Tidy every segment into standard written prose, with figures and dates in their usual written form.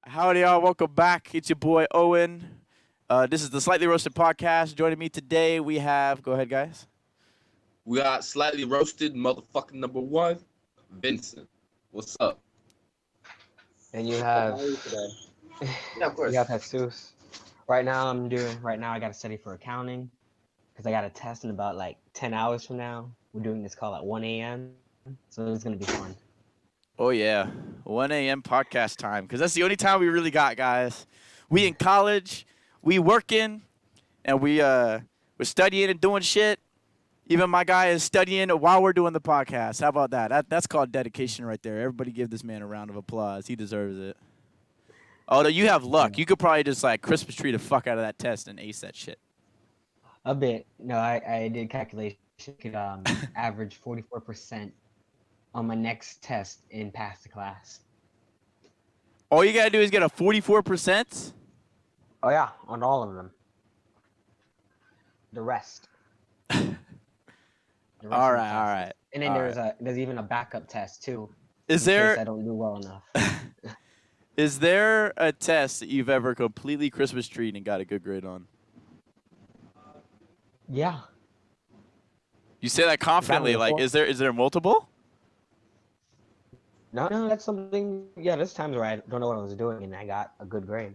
Howdy, y'all. Welcome back. It's your boy, Owen. This is the Slightly Roasted Podcast. Joining me today, we have... Go ahead, guys. We got slightly roasted motherfucking number one, Vincent. What's up? And you have, How are you today? Yeah, of course. you have Jesus. Right now, I got to study for accounting because I got a test in about like 10 hours from now. We're doing this call at 1 a.m. So it's going to be fun. Oh, yeah. 1 a.m. podcast time, because that's the only time we really got, guys. We in college, we working, and we're studying and doing shit. Even my guy is studying while we're doing the podcast. How about that? That's called dedication right there. Everybody give this man a round of applause. He deserves it. Although you have luck. You could probably just, like, Christmas tree the fuck out of that test and ace that shit. A bit. No, I did calculation. Could average 44% on my next test and pass the class. All you got to do is get a 44%? Oh, yeah, on all of them. The rest. All right. And then there's even a backup test too. Is in there case I don't do well enough? is there a test that you've ever completely Christmas treed and got a good grade on? Yeah. You say that confidently. Like, is there multiple? No, that's something. Yeah, there's times where I don't know what I was doing and I got a good grade.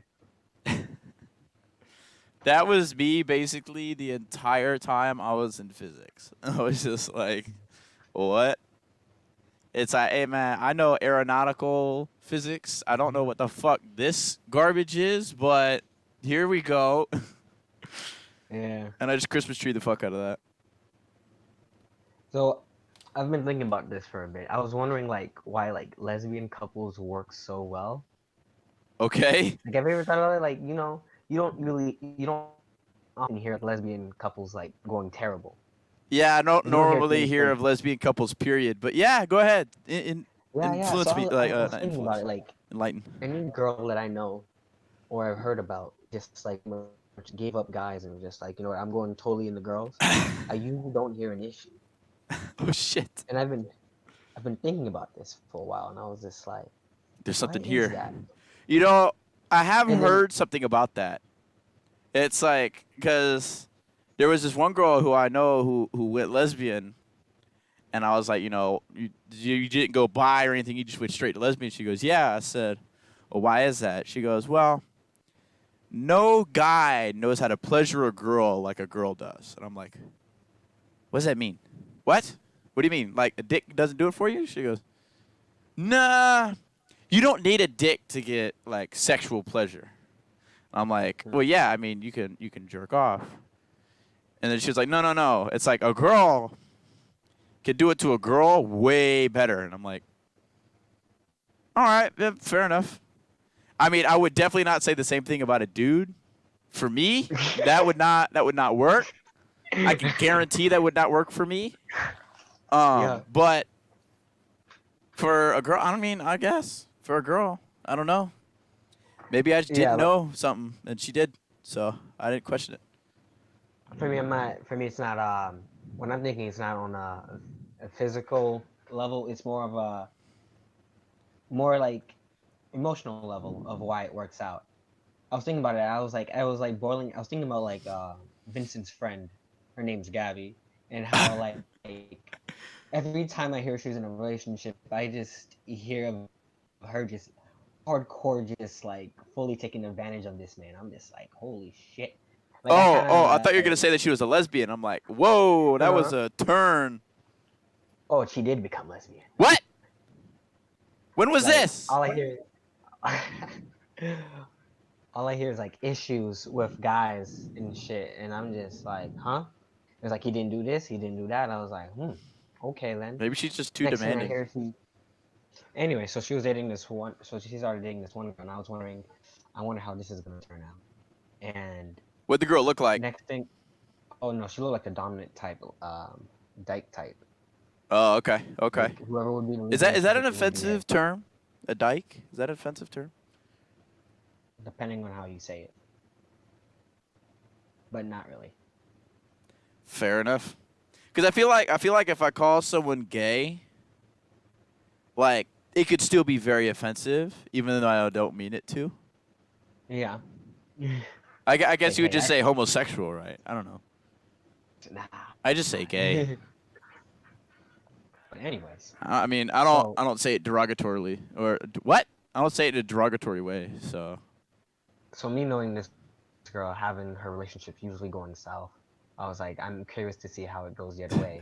That was me basically the entire time I was in physics. I was just like, what? It's like, hey, man, I know aeronautical physics. I don't know what the fuck this garbage is, but here we go. Yeah. And I just Christmas tree the fuck out of that. So, I've been thinking about this for a bit. I was wondering, like, why, like, lesbian couples work so well. Okay. Like, have you ever thought about it? Like, you don't often hear of lesbian couples, like, going terrible. Yeah, I don't You don't hear normally things hear from- of lesbian couples, period. But yeah, go ahead. Yeah. Influence So me, I was not thinking about influence. it, like, Enlighten. any girl that I know or I've heard about just, like, much gave up guys and just, like, you know what, I'm going totally into girls. I usually don't hear an issue. Oh, shit. And I've been thinking about this for a while, and I was just like, There's something why here. is that? You know, I have And then- heard something about that. It's like, because there was this one girl who I know who went lesbian, and I was like, you didn't go bi or anything, you just went straight to lesbian. She goes, yeah. I said, well, why is that? She goes, well, no guy knows how to pleasure a girl like a girl does. And I'm like, what does that mean? What? What do you mean? Like, a dick doesn't do it for you? She goes, nah, you don't need a dick to get, like, sexual pleasure. I'm like, well, yeah, I mean, you can jerk off. And then she was like, no. It's like a girl can do it to a girl way better. And I'm like, all right, yeah, fair enough. I mean, I would definitely not say the same thing about a dude. For me, that would not work. I can guarantee that would not work for me. Yeah. But for a girl, I guess for a girl, I don't know. Maybe I just didn't know something, and she did, so I didn't question it. For me, it's not. When I'm thinking, it's not on a physical level. It's more of a more like emotional level of why it works out. I was thinking about it. I was thinking about like Vincent's friend. Her name's Gabby, and how like every time I hear she was in a relationship, I just hear of her just hardcore, just like fully taking advantage of this man. I'm just like, holy shit. Like, I thought you were gonna say that she was a lesbian. I'm like, whoa, that was a turn. Oh, she did become lesbian. What? When was Like, this? All I hear is like issues with guys and shit, and I'm just like, huh? It's like he didn't do this, he didn't do that. I was like, okay then. Maybe she's just too Next thing I demanding. hear, anyway, so she was dating this one. So she started dating this one girl, and I wonder how this is gonna turn out. And What'd the girl look like? next thing, oh no, she looked like the dominant type, dyke type. Oh, okay. Like, whoever would be. Is that an would be offensive term? A dyke? Is that an offensive term? depending on how you say it, but not really. Fair enough. Because I feel like if I call someone gay, like it could still be very offensive, even though I don't mean it to. Yeah. I guess you would AKA just say homosexual, right? I don't know. Nah. I just say gay. But anyways, I mean, so I don't say it derogatorily or what? I don't say it in a derogatory way. So me knowing this girl having her relationship usually going south, I was like, I'm curious to see how it goes the other way.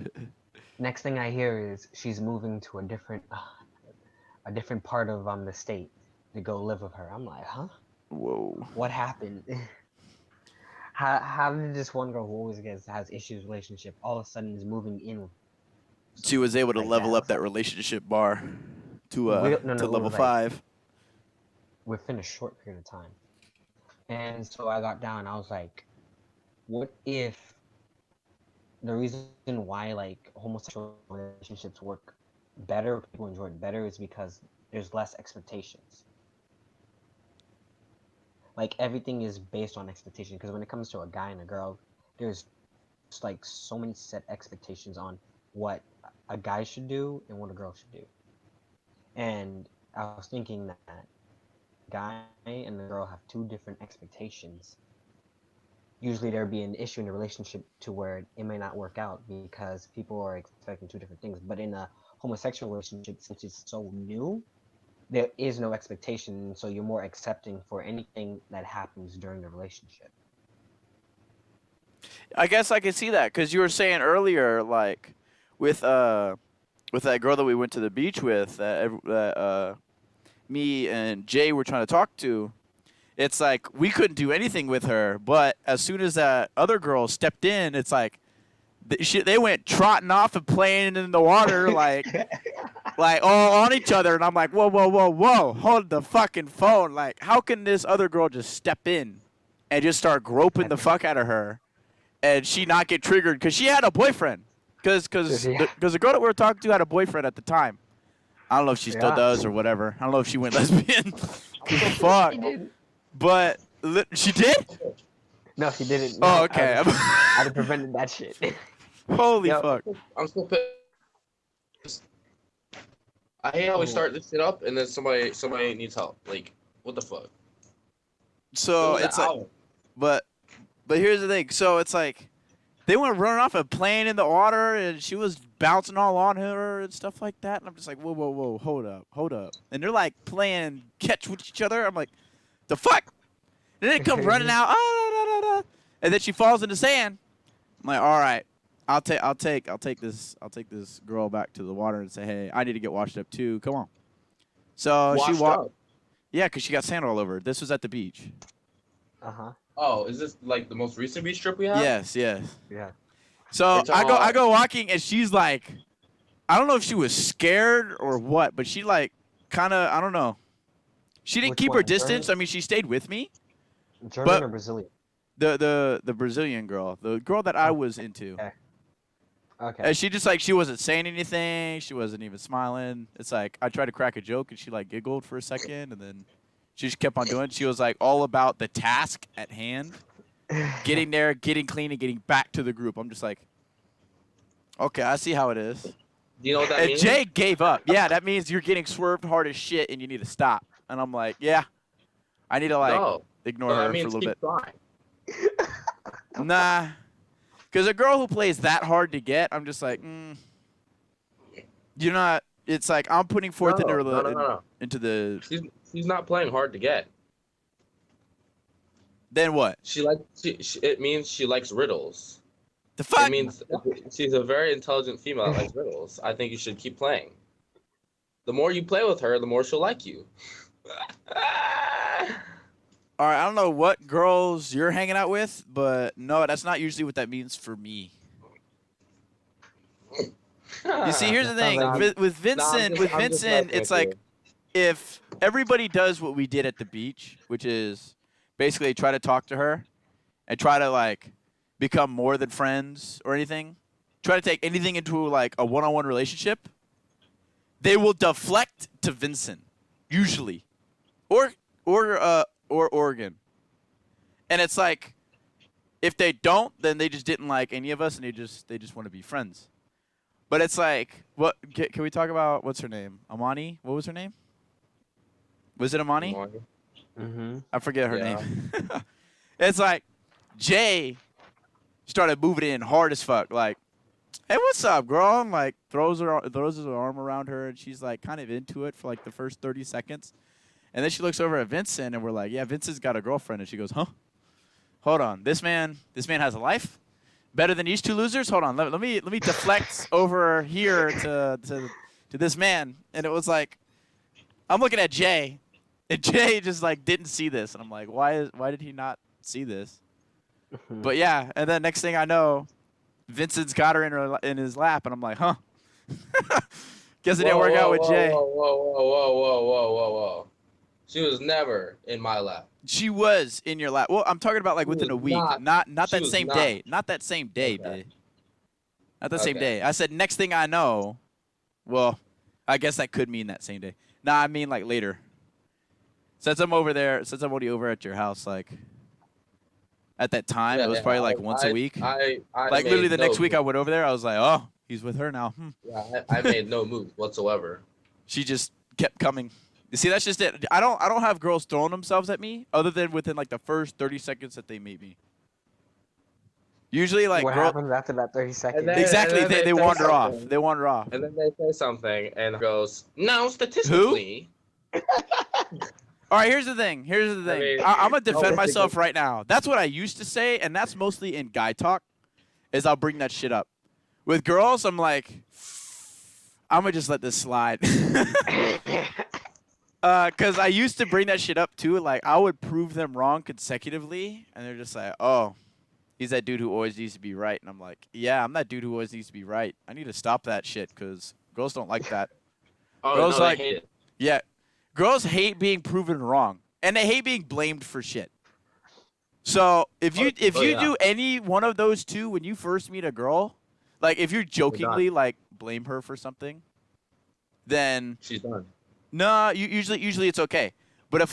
Next thing I hear is she's moving to a different part of the state to go live with her. I'm like, huh? whoa. What happened? How did this one girl who always has issues with relationship all of a sudden is moving in with She was able to like that? level I up was that like, relationship bar no, to no, it level was like 5. within a short period of time. And so I got down. I was like, what if the reason why like homosexual relationships work better, people enjoy it better, is because there's less expectations. Like everything is based on expectation. Because when it comes to a guy and a girl, there's just like so many set expectations on what a guy should do and what a girl should do. And I was thinking that guy and the girl have two different expectations. Usually there'd be an issue in the relationship to where it may not work out because people are expecting two different things. But in a homosexual relationship, since it's so new, there is no expectation, so you're more accepting for anything that happens during the relationship. I guess I can see that because you were saying earlier, like with that girl that we went to the beach with, that me and Jay were trying to talk to. It's like we couldn't do anything with her, but as soon as that other girl stepped in, it's like they went trotting off and playing in the water, like all on each other, and I'm like, whoa, whoa, whoa, whoa, hold the fucking phone. Like, how can this other girl just step in and just start groping the fuck out of her, and she not get triggered because she had a boyfriend, because Yeah. the girl that we were talking to had a boyfriend at the time. I don't know if she still Yeah. does or whatever. I don't know if she went lesbian. Fuck. She didn't. But she did? No, she didn't. Oh, No, okay. I'd have prevented that shit. Holy Yep. fuck. I'm still pissed. I hate how we start this shit up and then somebody needs help. Like, what the fuck? So It was it's an like, hour. but here's the thing. So it's like they went running off and playing in the water, and she was bouncing all on her and stuff like that. And I'm just like, whoa, whoa, whoa, hold up. And they're like playing catch with each other. I'm like, the fuck? And then it comes running out, and then she falls in the sand. I'm like, all right, I'll take this girl back to the water and say, hey, I need to get washed up too. Come on. So she Washed walked. up. Yeah, because she got sand all over her. This was at the beach. Uh-huh. Oh, is this like the most recent beach trip we had? Yes. Yeah. So Are you talking I about- go walking, and she's like, I don't know if she was scared or what, but she like kind of, I don't know. She didn't Which keep her one, distance. German? I mean, she stayed with me. German But- or Brazilian? The Brazilian girl, the girl that I was into. Okay. Okay. And she just like, she wasn't saying anything. She wasn't even smiling. It's like I tried to crack a joke, and she like giggled for a second, and then she just kept on doing it. She was like all about the task at hand, getting there, getting clean, and getting back to the group. I'm just like, okay, I see how it is. Do you know what that And means? Jay gave up. Yeah, that means you're getting swerved hard as shit, and you need to stop. And I'm like, yeah, I need to like No. ignore No, her that for a means little keep bit. trying. Nah, because a girl who plays that hard to get, I'm just like, you're not. It's like I'm putting forth No. into the. She's not playing hard to get. Then what? It means she likes riddles. The fuck? It means she's a very intelligent female that likes riddles. I think you should keep playing. The more you play with her, the more she'll like you. All right, I don't know what girls you're hanging out with, but no, that's not usually what that means for me. You see, here's the thing with Vincent. With Vincent, it's like if everybody does what we did at the beach, which is basically try to talk to her and try to like become more than friends or anything, try to take anything into like a one-on-one relationship, they will deflect to Vincent usually, or Oregon. And it's like if they don't, then they just didn't like any of us, and they just want to be friends. But it's like, what? Can we talk about what's her name? Amani? What was her name? Was it Amani? Mm-hmm. I forget her Yeah. name. It's like Jay started moving in hard as fuck. Like, hey, what's up, girl? And like throws her arm around her, and she's like kind of into it for like the first 30 seconds. And then she looks over at Vincent, and we're like, yeah, Vincent's got a girlfriend. And she goes, huh? Hold on, this man has a life better than these two losers. Hold on, let me deflect over here to this man. And it was like, I'm looking at Jay, and Jay just like didn't see this, and I'm like, why did he not see this? But yeah, and then next thing I know, Vincent's got her in his lap, and I'm like, huh? Guess it didn't work out with Jay. Whoa. She was never in my lap. She was in your lap. Well, I'm talking about like She within a was week, not she that was same not. day, not that same day, Okay. babe. Not the same Okay. day. I said next thing I know. Well, I guess that could mean that same day. Nah, I mean like later. Since I'm already over at your house, like at that time, it was probably like once a week. I Like made literally the no next week I move. went over there, I was like, oh, he's with her now. Yeah, I made no move whatsoever. She just kept coming. You see, that's just it. I don't have girls throwing themselves at me other than within like the first 30 seconds that they meet me. Usually like What happens after that 30 seconds? then- Exactly, and then they they say wander off. something. They wander off. And then they say something, and goes, no, statistically. All right, here's the thing. mean, I'm gonna defend oh, myself right now. That's what I used to say, and that's mostly in guy talk. Is I'll bring that shit up. With girls, I'm like, I'm gonna just let this slide. Cause I used to bring that shit up too. Like I would prove them wrong consecutively, and they're just like, "Oh, he's that dude who always needs to be right." And I'm like, "Yeah, I'm that dude who always needs to be right. I need to stop that shit, cause girls don't like that. Oh, Girls no, like- they hate it. Yeah, girls hate being proven wrong, and they hate being blamed for shit. So if you yeah. do any one of those two when you first meet a girl, like if you jokingly like blame her for something, then She's done. no, usually it's okay. But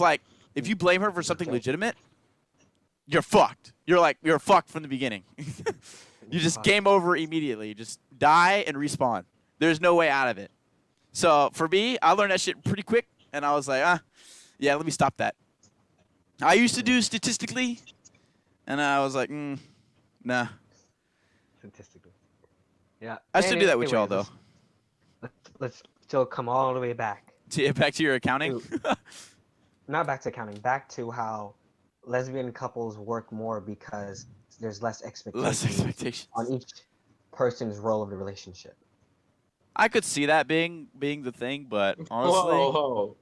if you blame her for something legitimate, you're fucked. You're fucked from the beginning. You just game over immediately. Just die and respawn. There's no way out of it. So for me, I learned that shit pretty quick, and I was like, yeah, let me stop that. I used to do statistically, and I was like, nah. Statistically. Yeah. I still do that with y'all Anyway, though. Let's still come all the way back. Back to your accounting. Not back to accounting. Back to how lesbian couples work more because there's less Less expectations expectations. on each person's role of the relationship. I could see that being the thing, but honestly, Whoa.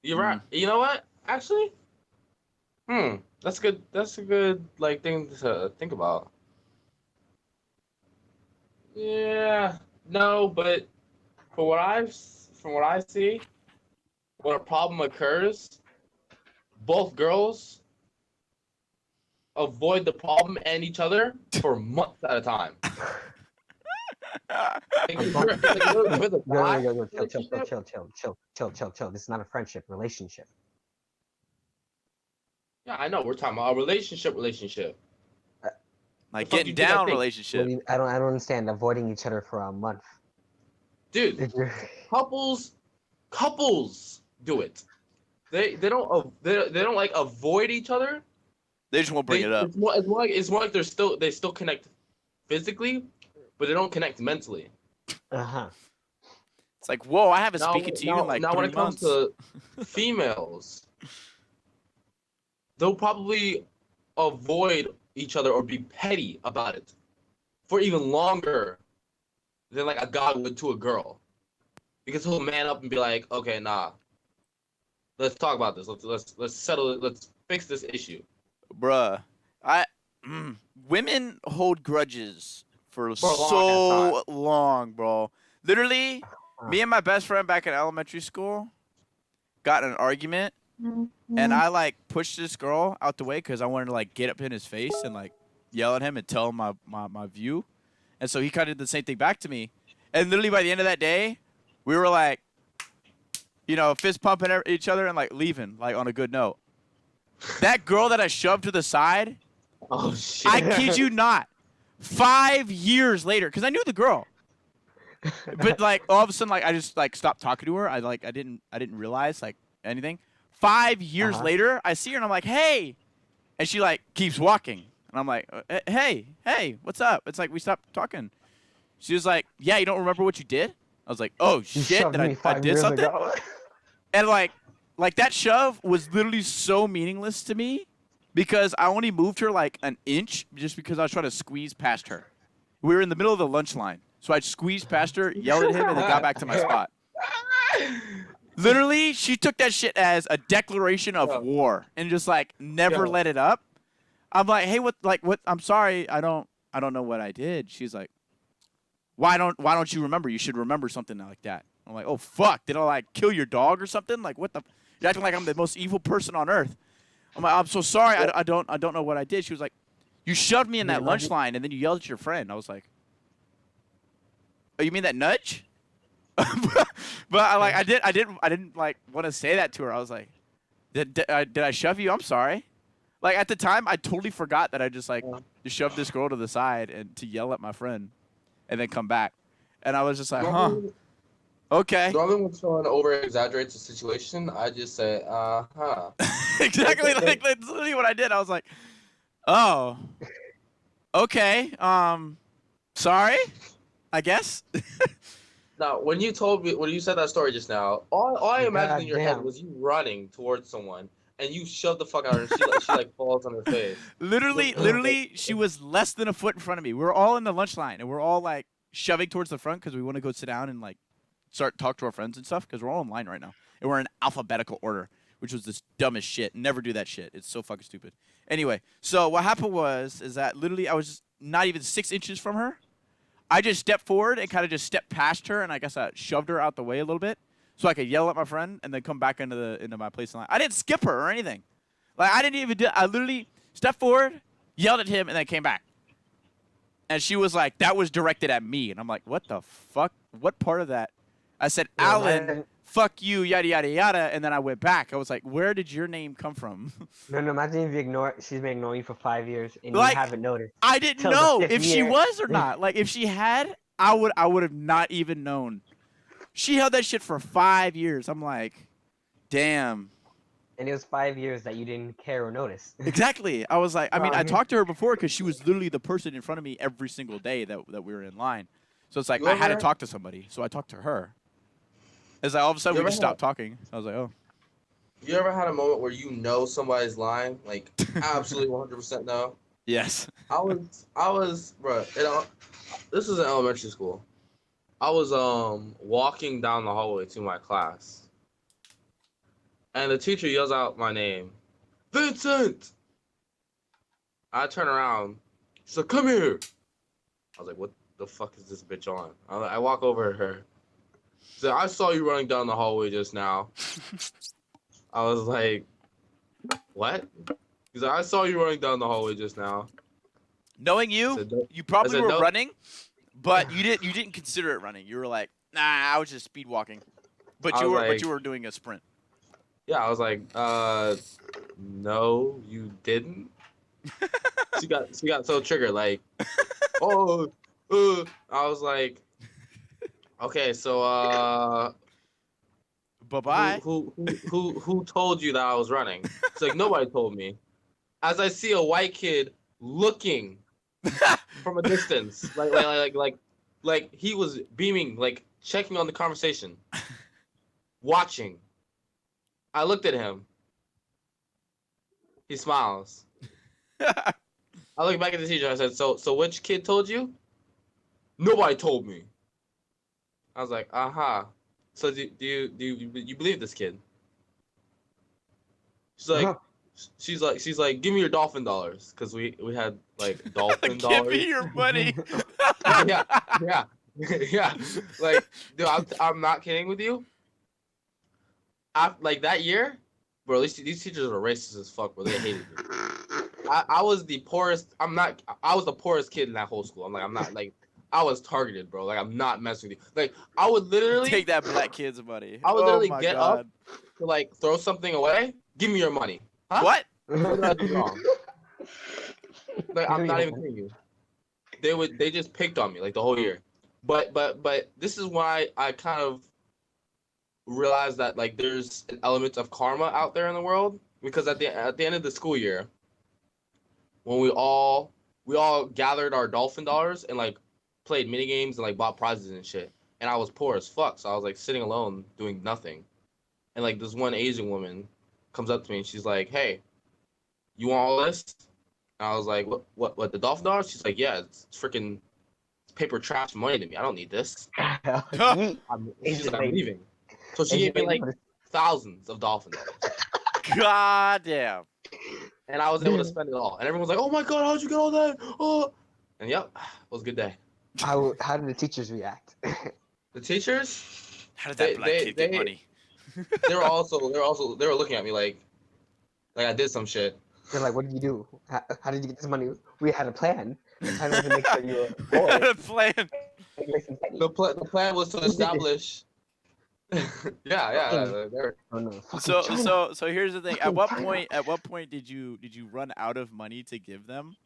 You're right. You know what? Actually, that's good. That's a good like thing to think about. Yeah. No, but from what I see, when a problem occurs, both girls avoid the problem and each other for months at a time. Like, if you're with a guy Chill. This is not a friendship, relationship. Yeah, I know. We're talking about a relationship. like The fuck getting you think I down think? relationship. I don't understand avoiding each other for a month. Dude, couples do it. They don't like avoid each other. They just won't bring it up. It's more like they still connect physically, but they don't connect mentally. Uh-huh. It's like, whoa, I haven't spoken to you in like now 3 when it comes months. to females, they'll probably avoid each other or be petty about it for even longer than like a guy would to a girl, because he'll man up and be like, okay, nah, let's talk about this. Let's settle it. Let's fix this issue. Bruh, women hold grudges for a long so long, bro. Literally, Uh. me and my best friend back in elementary school got in an argument, and I like pushed this girl out the way because I wanted to like get up in his face and like yell at him and tell him my view, and so he kind of did the same thing back to me. And literally by the end of that day, we were like, fist pumping each other and like leaving like on a good note. That girl that I shoved to the side, Oh shit! I kid you not, 5 years later, because I knew the girl, but like all of a sudden, like I just like stopped talking to her. I didn't realize like anything. 5 years later, I see her and I'm like, hey, and she like keeps walking, and I'm like, hey, what's up? It's like we stopped talking. She was like, yeah, you don't remember what you did? I was like, oh You shit, shoved did me I 5 did years something? ago. And like that shove was literally so meaningless to me because I only moved her like an inch just because I was trying to squeeze past her. We were in the middle of the lunch line, so I squeezed past her, yelled at him, and then got back to my spot. Literally, she took that shit as a declaration of war and just like never let it up. I'm like, hey, what? I'm sorry, I don't know what I did. She's like, why don't you remember? You should remember something like that. I'm like, oh fuck, did I like kill your dog or something? Like, what the? You're acting like I'm the most evil person on earth. I'm like, I'm so sorry, I don't know what I did. She was like, you shoved me in that lunch line and then you yelled at your friend. I was like, oh, you mean that nudge? But I didn't like want to say that to her. I was like, did I shove you? I'm sorry. Like at the time, I totally forgot that I just like just shoved this girl to the side and to yell at my friend, and then come back, and I was just like, huh, okay. Normally when someone over exaggerates the situation, I just say, huh. Exactly, like that's literally what I did. I was like, oh, okay, sorry, I guess. Now, when you said that story just now, all I imagined in your head was you running towards someone and you shove the fuck out of her and she like falls on her face. Literally, she was less than a foot in front of me. We were all in the lunch line and we're all like shoving towards the front because we want to go sit down and like start talk to our friends and stuff because we're all in line right now and we're in alphabetical order, which was this dumbest shit. Never do that shit. It's so fucking stupid. Anyway, so what happened is that literally I was just not even 6 inches from her. I just stepped forward and kind of just stepped past her, and I guess I shoved her out the way a little bit so I could yell at my friend and then come back into my place in line. I didn't skip her or anything. Like I didn't even do. I literally stepped forward, yelled at him, and then came back. And she was like, "That was directed at me," and I'm like, "What the fuck? What part of that?" I said, "Alan, fuck you, yada yada yada," and then I went back. I was like, "Where did your name come from?" No, imagine if she's been ignoring you for 5 years and like, you haven't noticed. I didn't know if she was or not. Like, if she had, I would have not even known. She held that shit for 5 years. I'm like, damn. And it was 5 years that you didn't care or notice. Exactly. I was like, I mean, I talked to her before because she was literally the person in front of me every single day that we were in line. So it's like, I had to talk to somebody. So I talked to her. It's like all of a sudden we just stopped talking. I was like, oh. You ever had a moment where you know somebody's lying? Like, absolutely 100% no? Yes. I was, bro, this was in elementary school. I was walking down the hallway to my class. And the teacher yells out my name. Vincent! I turn around. She's like, come here. I was like, what the fuck is this bitch on? I walk over to her. She's like, I saw you running down the hallway just now. I was like, what? He's like, I saw you running down the hallway just now. Knowing you, you probably were running, but you didn't consider it running. You were like, nah, I was just speed walking. But you were doing a sprint. Yeah, I was like, no, you didn't. she got so triggered, like, I was like, okay, so bye-bye. Who told you that I was running? It's like, nobody told me. As I see a white kid looking from a distance, like he was beaming, like checking on the conversation, watching. I looked at him. He smiles. I look back at the teacher. I said, "So which kid told you?" Nobody told me. I was like, "Aha." So do you believe this kid? She's like, give me your dolphin dollars, because we had like dolphin dollars. Give me your money. yeah. Like, dude, I'm not kidding with you. Like that year, bro, these teachers were racist as fuck, bro. They hated me. I was the poorest. I was the poorest kid in that whole school. I was targeted, bro. Like, I'm not messing with you. Like, I would literally take that black kid's money. I would literally get up to like throw something away. Give me your money. Huh? What? What did I do wrong? Like, I'm not even kidding you. They just picked on me like the whole year. But this is why I kind of realized that like there's an element of karma out there in the world because at the end of the school year, when we all gathered our dolphin dollars and like played mini games and like bought prizes and shit. And I was poor as fuck, so I was like sitting alone doing nothing. And like this one Asian woman comes up to me and she's like, "Hey, you want all this?" And I was like, "What? The dolphin dollars?" She's like, "Yeah, it's freaking paper trash money to me. I don't need this." Yeet. She's like, "I'm leaving." So she Asian gave me lady like thousands of dolphin dollars, God damn. and I was able to spend it all. And everyone was like, "Oh my god, how'd you get all that?" Oh, and yep, it was a good day. How did the teachers react? The teachers, How did that black kid get money? they were looking at me like I did some shit. They're like, "What did you do? How did you get this money? We had a plan. The plan was to make sure you were poor. Plan. The plan was to establish. yeah. Oh no, fucking So China. so here's the thing. Fucking At what point did you run out of money to give them?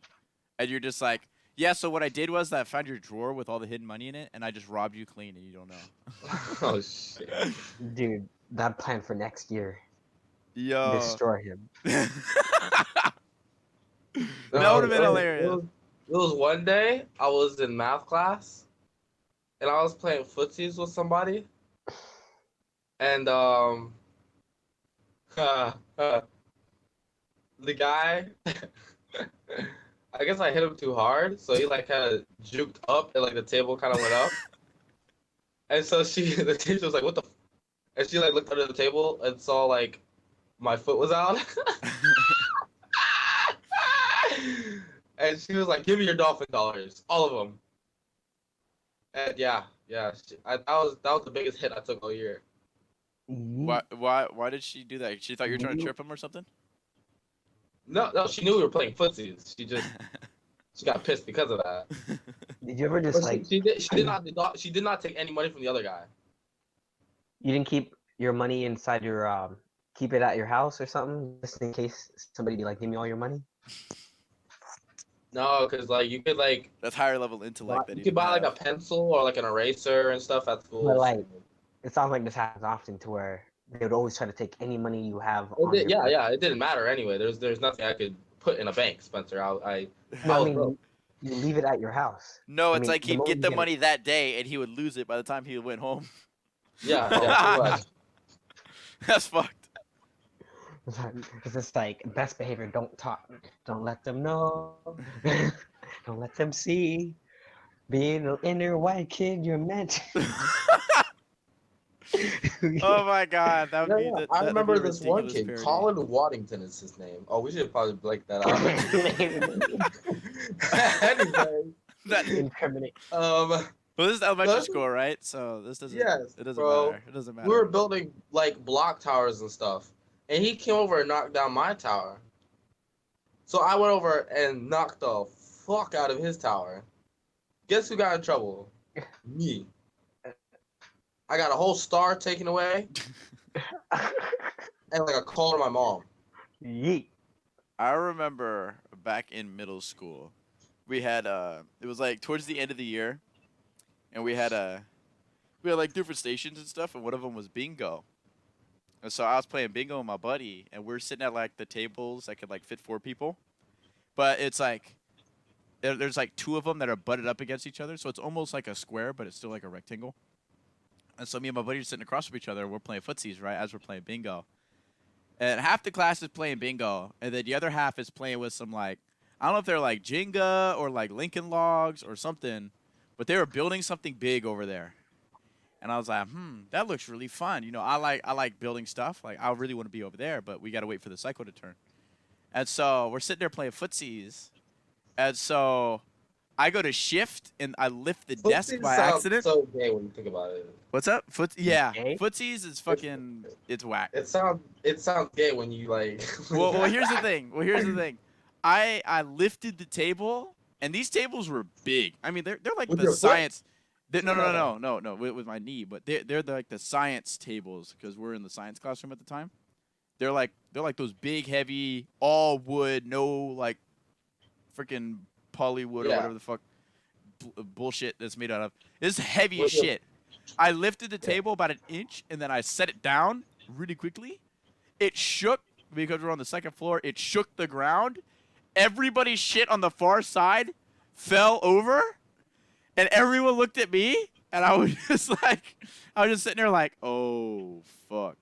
And you're just like, yeah, so what I did was that I found your drawer with all the hidden money in it and I just robbed you clean and you don't know. Oh shit. Dude, that plan for next year. Yo. Destroy him. That would have been hilarious. It was one day I was in math class and I was playing footsies with somebody. And the guy I guess I hit him too hard, so he like kind of juked up and like the table kind of went up. And so the teacher was like, "What the?" And she like looked under the table and saw like my foot was out. And she was like, "Give me your dolphin dollars, all of them." And yeah, that was the biggest hit I took all year. Why did she do that? She thought you were trying to trip him or something? No, she knew we were playing footsies. She got pissed because of that. Did you ever just like she did not take any money from the other guy. you didn't keep your money inside your keep it at your house or something just in case somebody be like, "Give me all your money"? No, because like you could like That's higher level intellect that you he could didn't buy like a have. pencil or like an eraser and stuff at school. But like it sounds like this happens often to where they would always try to take any money you have on your yeah, it didn't matter anyway. There's nothing I could put in a bank, Spencer. I No, I was mean broke. you leave it at your house. No, I it's mean, like the he'd moment get you the get money that day and he would lose it by the time he went home. Yeah, pretty much. That's fucked. It's just like best behavior. Don't talk. Don't let them know. Don't let them see. Being an inner white kid, you're meant. Oh my god, that would be Yeah. the, I that'd be remember a this one ridiculous kid, parody. Colin Waddington is his name. Oh, we should probably break that out. Anyway, Incriminate. Well, this is elementary That's- school, right? So this doesn't. Yes, it doesn't bro. matter. It doesn't matter. we were building like block towers and stuff, and he came over and knocked down my tower. So I went over and knocked the fuck out of his tower. Guess who got in trouble? Me. I got a whole star taken away and like a call to my mom. Yeet. I remember back in middle school, we had it was like towards the end of the year, and we had like different stations and stuff, and one of them was bingo. And so I was playing bingo with my buddy, and we're sitting at like the tables that could like fit 4 people, but it's like there's like 2 of them that are butted up against each other, so it's almost like a square, but it's still like a rectangle. And so me and my buddy are sitting across from each other, and we're playing footsies, right, as we're playing bingo. And half the class is playing bingo, and then the other half is playing with some like, I don't know if they're like Jenga or like Lincoln Logs or something, but they were building something big over there. And I was like, that looks really fun. You know, I like building stuff. Like I really want to be over there, but we got to wait for the cycle to turn. And so we're sitting there playing footsies, and so I go to shift and I lift the desk Footsies by sounds accident. so gay when you think about it. What's up? Yeah, Okay. footsies is fucking, it's whack. It sounds gay when you like. Well, here's the thing. I lifted the table, and these tables were big. I mean, they're like With the your foot? science. No, with my knee, but they're like the science tables because we're in the science classroom at the time. They're like those big, heavy, all wood, no like freaking polywood or Yeah. whatever the fuck bullshit that's made out of. It's heavy as With your- shit. I lifted the table about an inch, and then I set it down really quickly. It shook because we're on the second floor. It shook the ground. Everybody's shit on the far side fell over, and everyone looked at me, and I was just like, I was just sitting there like, oh fuck.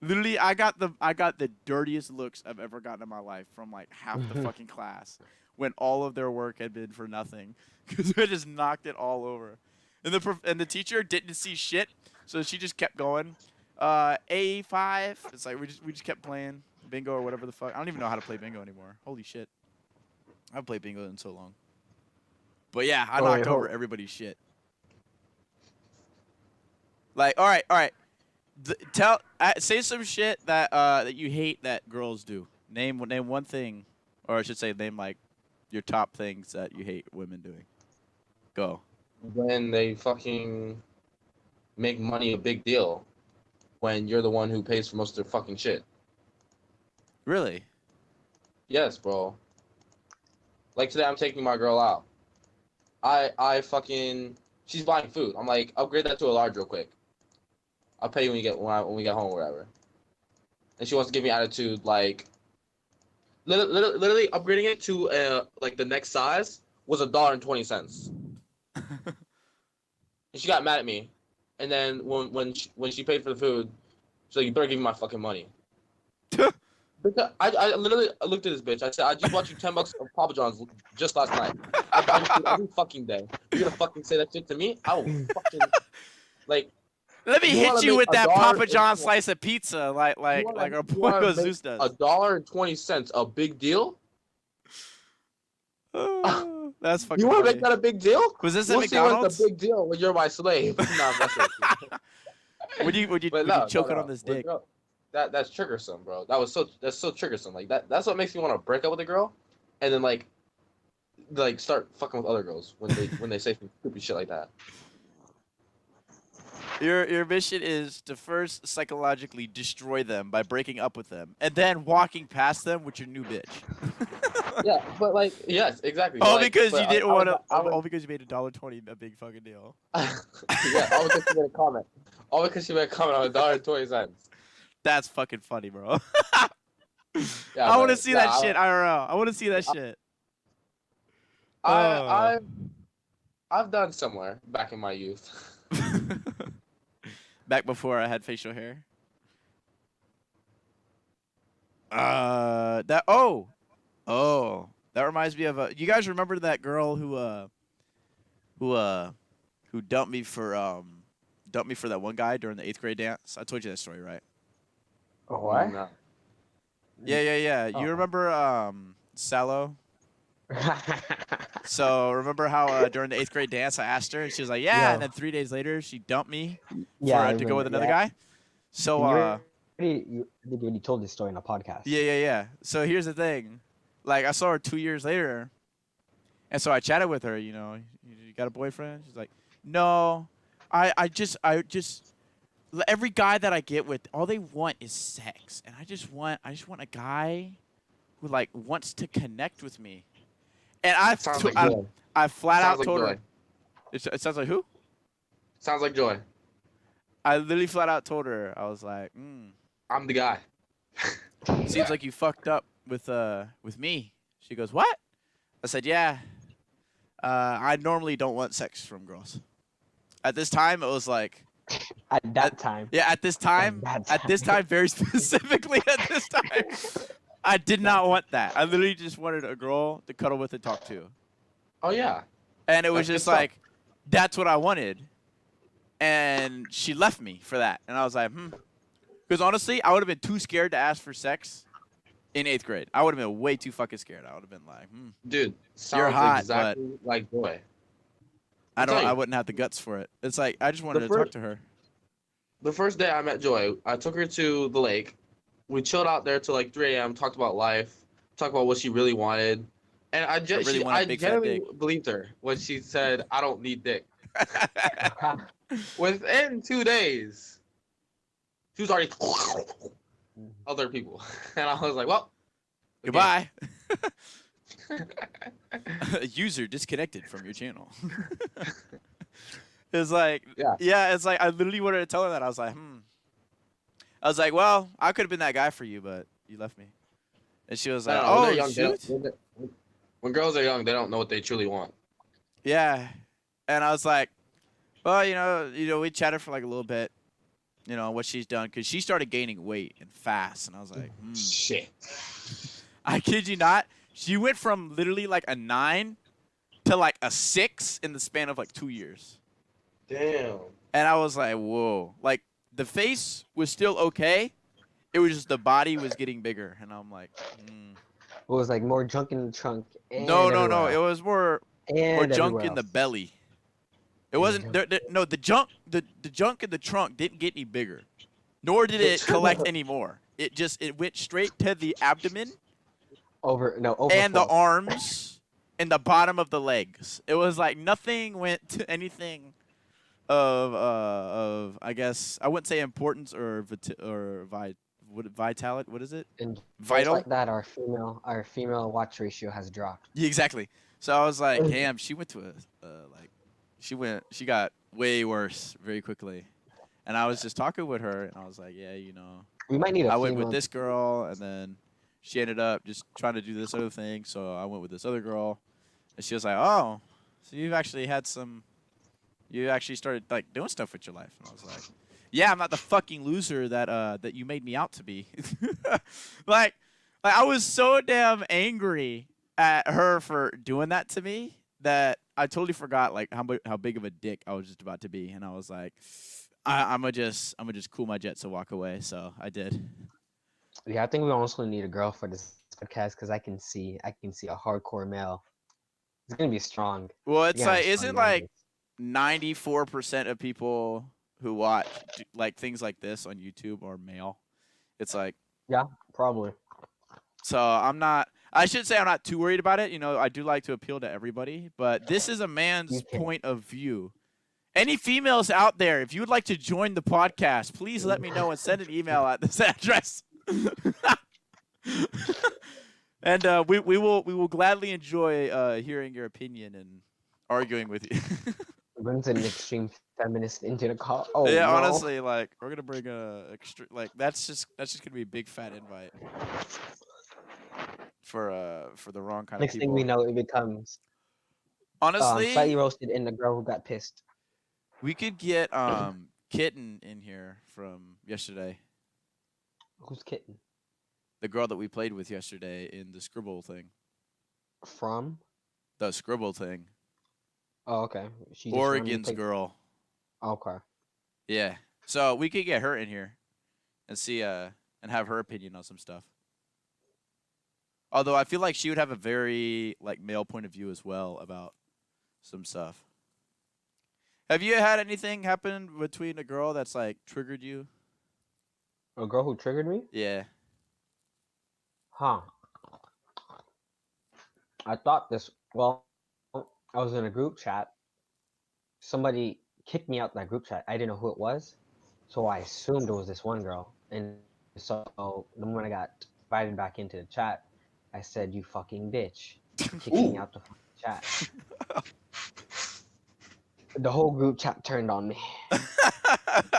Literally, I got the dirtiest looks I've ever gotten in my life from like half the fucking class when all of their work had been for nothing because I just knocked it all over, and the teacher didn't see shit, so she just kept going. A5. It's like we just kept playing bingo or whatever the fuck. I don't even know how to play bingo anymore. Holy shit, I haven't played bingo in so long. But yeah, I knocked over everybody's shit. Like, all right. Say some shit that that you hate that girls do. Name one thing, or I should say, name like your top things that you hate women doing. Go. When they fucking make money a big deal, when you're the one who pays for most of their fucking shit. Really? Yes, bro. Like today, I'm taking my girl out. She's buying food. I'm like, upgrade that to a large real quick. I'll pay you when we get home or whatever. And she wants to give me attitude like, literally upgrading it to like the next size was $1.20. And she got mad at me. And then when she paid for the food, she's like, you better give me my fucking money. I literally looked at this bitch. I said, I just bought you $10 of Papa John's just last night. I buy you food every fucking day. You're gonna fucking say that shit to me? I will fucking like. Let me hit you with that Papa John slice of pizza, like our boy Zeus does. $1.20 a big deal? That's fucking. You want to funny. make that a big deal? Was this we'll at McDonald's? See what's a big deal when you're my slave. Nah, that's it. Would you choke it on this dick? Girl, that's triggersome, bro. That's so triggersome. Like that's what makes me want to break up with a girl, and then like start fucking with other girls when they say some stupid shit like that. Your mission is to first psychologically destroy them by breaking up with them, and then walking past them with your new bitch. Yeah, but like, yes, exactly. All like, because you didn't want to. all All because you made $1.20 a big fucking deal. Yeah, all because she made a comment. All because she made a comment on $1.20. That's fucking funny, bro. Yeah, I want to see that shit IRL. I want to see that shit. I've done similar back in my youth. Back before I had facial hair. That reminds me of you guys remember that girl who dumped me for that one guy during the 8th grade dance? I told you that story, right? Oh, what? No. Yeah. Oh. You remember Sallow? So remember how during the 8th grade dance I asked her and she was like, yeah, and then 3 days later she dumped me to go with another guy. So you already told this story in a podcast. Yeah. So here's the thing. Like I saw her 2 years later and so I chatted with her, you got a boyfriend? She's like, no, I just every guy that I get with, all they want is sex. And I just want a guy who like wants to connect with me. And I flat out told her. It sounds like who? Sounds like Joy. I literally flat out told her. I was like, I'm the guy. seems like you fucked up with me. She goes, what? I said, yeah. I normally don't want sex from girls. At this time, it was like. At that time. Yeah, at this time, very specifically at this time. I did not want that. I literally just wanted a girl to cuddle with and talk to. Oh, yeah. And it was just like, that's what I wanted. And she left me for that. And I was like, Because honestly, I would have been too scared to ask for sex in 8th grade. I would have been way too fucking scared. I would have been like, Dude, you're hot, exactly like Joy. I wouldn't have the guts for it. It's like, I just wanted to talk to her. The first day I met Joy, I took her to the lake. We chilled out there till like 3 a.m., talked about life, talked about what she really wanted. And I genuinely believed her when she said, I don't need dick. Within 2 days, she was already other people. And I was like, well, goodbye. User disconnected from your channel. It's like, Yeah. yeah, it's like I literally wanted to tell her that. I was like, I was like, well, I could have been that guy for you, but you left me. And she was like, No, no. When they're oh young, they don't. shoot, When girls are young, they don't know what they truly want. yeah. And I was like, well, we chatted for like a little bit, what she's done, because she started gaining weight and fast, and I was like, Shit. I kid you not, she went from literally like a 9 to like a 6 in the span of like 2 years. Damn. And I was like, whoa. Like, the face was still okay. It was just the body was getting bigger. And I'm like, It was like more junk in the trunk. And no. everywhere It else. was more And junk everywhere in the else. belly. It And wasn't no, the junk in the trunk didn't get any bigger. Nor did it collect any more. It went straight to the abdomen and the overflow. arms and the bottom of the legs. It was like nothing went to anything of I guess I wouldn't say importance or vitality. What is it? And just Vital. like that, our female watch ratio has dropped. Yeah, exactly. So I was like, damn, she went to she got way worse very quickly. And I was just talking with her, and I was like, yeah, We might need a I female. went with this girl, and then she ended up just trying to do this other thing, so I went with this other girl. And she was like, oh, so you actually started like doing stuff with your life. And I was like, yeah, I'm not the fucking loser that you made me out to be. like I was so damn angry at her for doing that to me that I totally forgot like how big of a dick I was just about to be, and I was like, I'm gonna just cool my jets and walk away. So I did. Yeah, I think we honestly need a girl for this podcast because I can see a hardcore male. It's gonna be strong. Well, it's Yeah, like strong isn't like numbers. 94% of people who watch like things like this on YouTube are male. It's like, Yeah, probably. so I should say I'm not too worried about it. I do like to appeal to everybody, but this is a man's You can. point of view. Any females out there, if you would like to join the podcast, please let me know and send an email at this address. And we will gladly enjoy hearing your opinion and arguing with you. Vincent, an extreme feminist into the call. Oh Yeah, no. honestly, like we're gonna bring a extra like that's just gonna be a big fat invite for the wrong kind Next of thing people. we know, it becomes Honestly, slightly roasted and the girl who got pissed. we could get Kitten in here from yesterday. Who's kitten? The girl that we played with yesterday in the scribble thing. From? The scribble thing. Oh, okay. She just wanted to Oregon's take- girl. Okay. Yeah. So we could get her in here and see and have her opinion on some stuff. Although I feel like she would have a very like male point of view as well about some stuff. Have you had anything happen between a girl that's like triggered you? A girl who triggered me? Yeah. Huh. I thought this. Well, I was in a group chat. Somebody kicked me out that group chat. I didn't know who it was, so I assumed it was this one girl. And so the moment I got invited back into the chat, I said, "You fucking bitch," kicking me out the fucking chat. The whole group chat turned on me.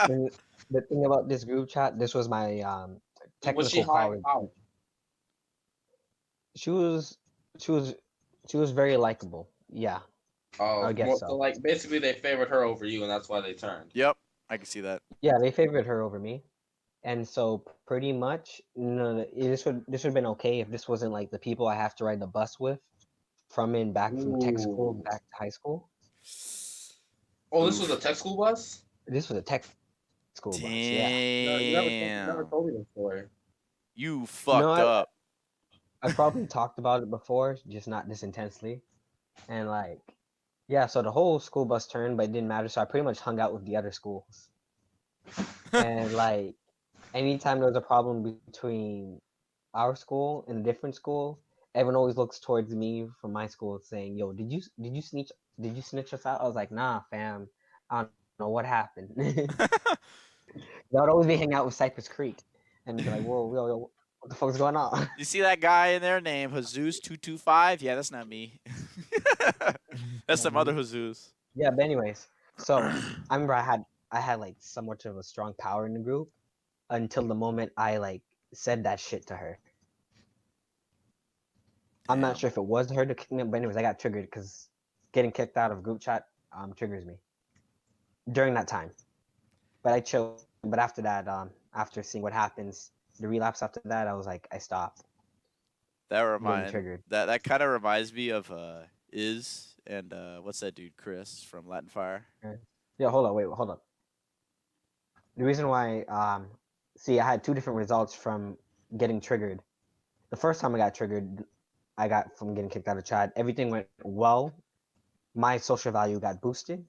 And the thing about this group chat, this was my technical Was she high? college. How? She was very likable. Yeah. Oh, I guess so. So like basically they favored her over you, and that's why they turned. Yep. I can see that. Yeah, they favored her over me. And so pretty much, this would have been okay if this wasn't like the people I have to ride the bus with from and back from tech school back to high school. Oh, this was a tech school bus? This was a tech school bus. Yeah. Damn. You never told me the story. You fucked up. I probably talked about it before, just not this intensely. And like, yeah, so the whole school bus turned, but it didn't matter. So I pretty much hung out with the other schools. And like, anytime there was a problem between our school and a different school, everyone always looks towards me from my school saying, "Yo, did you snitch us out?" I was like, "Nah, fam, I don't know what happened." They would always be hanging out with Cypress Creek and be like, "Whoa, yo, what the fuck's going on?" You see that guy in there named Jesus225? Yeah, that's not me. That's some other Jesus. Yeah, but anyways, So I remember I had like somewhat of a strong power in the group until the moment I like said that shit to her. I'm not Damn. sure if it was her to kick me, but anyways, I got triggered because getting kicked out of group chat triggers me during that time. But I chilled. But after that, after seeing what happens, the relapse after that, I was like, I stopped getting triggered. That kind of reminds me of Iz and what's that dude Chris from Latin Fire. Okay. Yeah, hold on, wait, hold up. The reason why, see, I had two different results from getting triggered. The first time I got triggered, I got from getting kicked out of chat. Everything went well. My social value got boosted.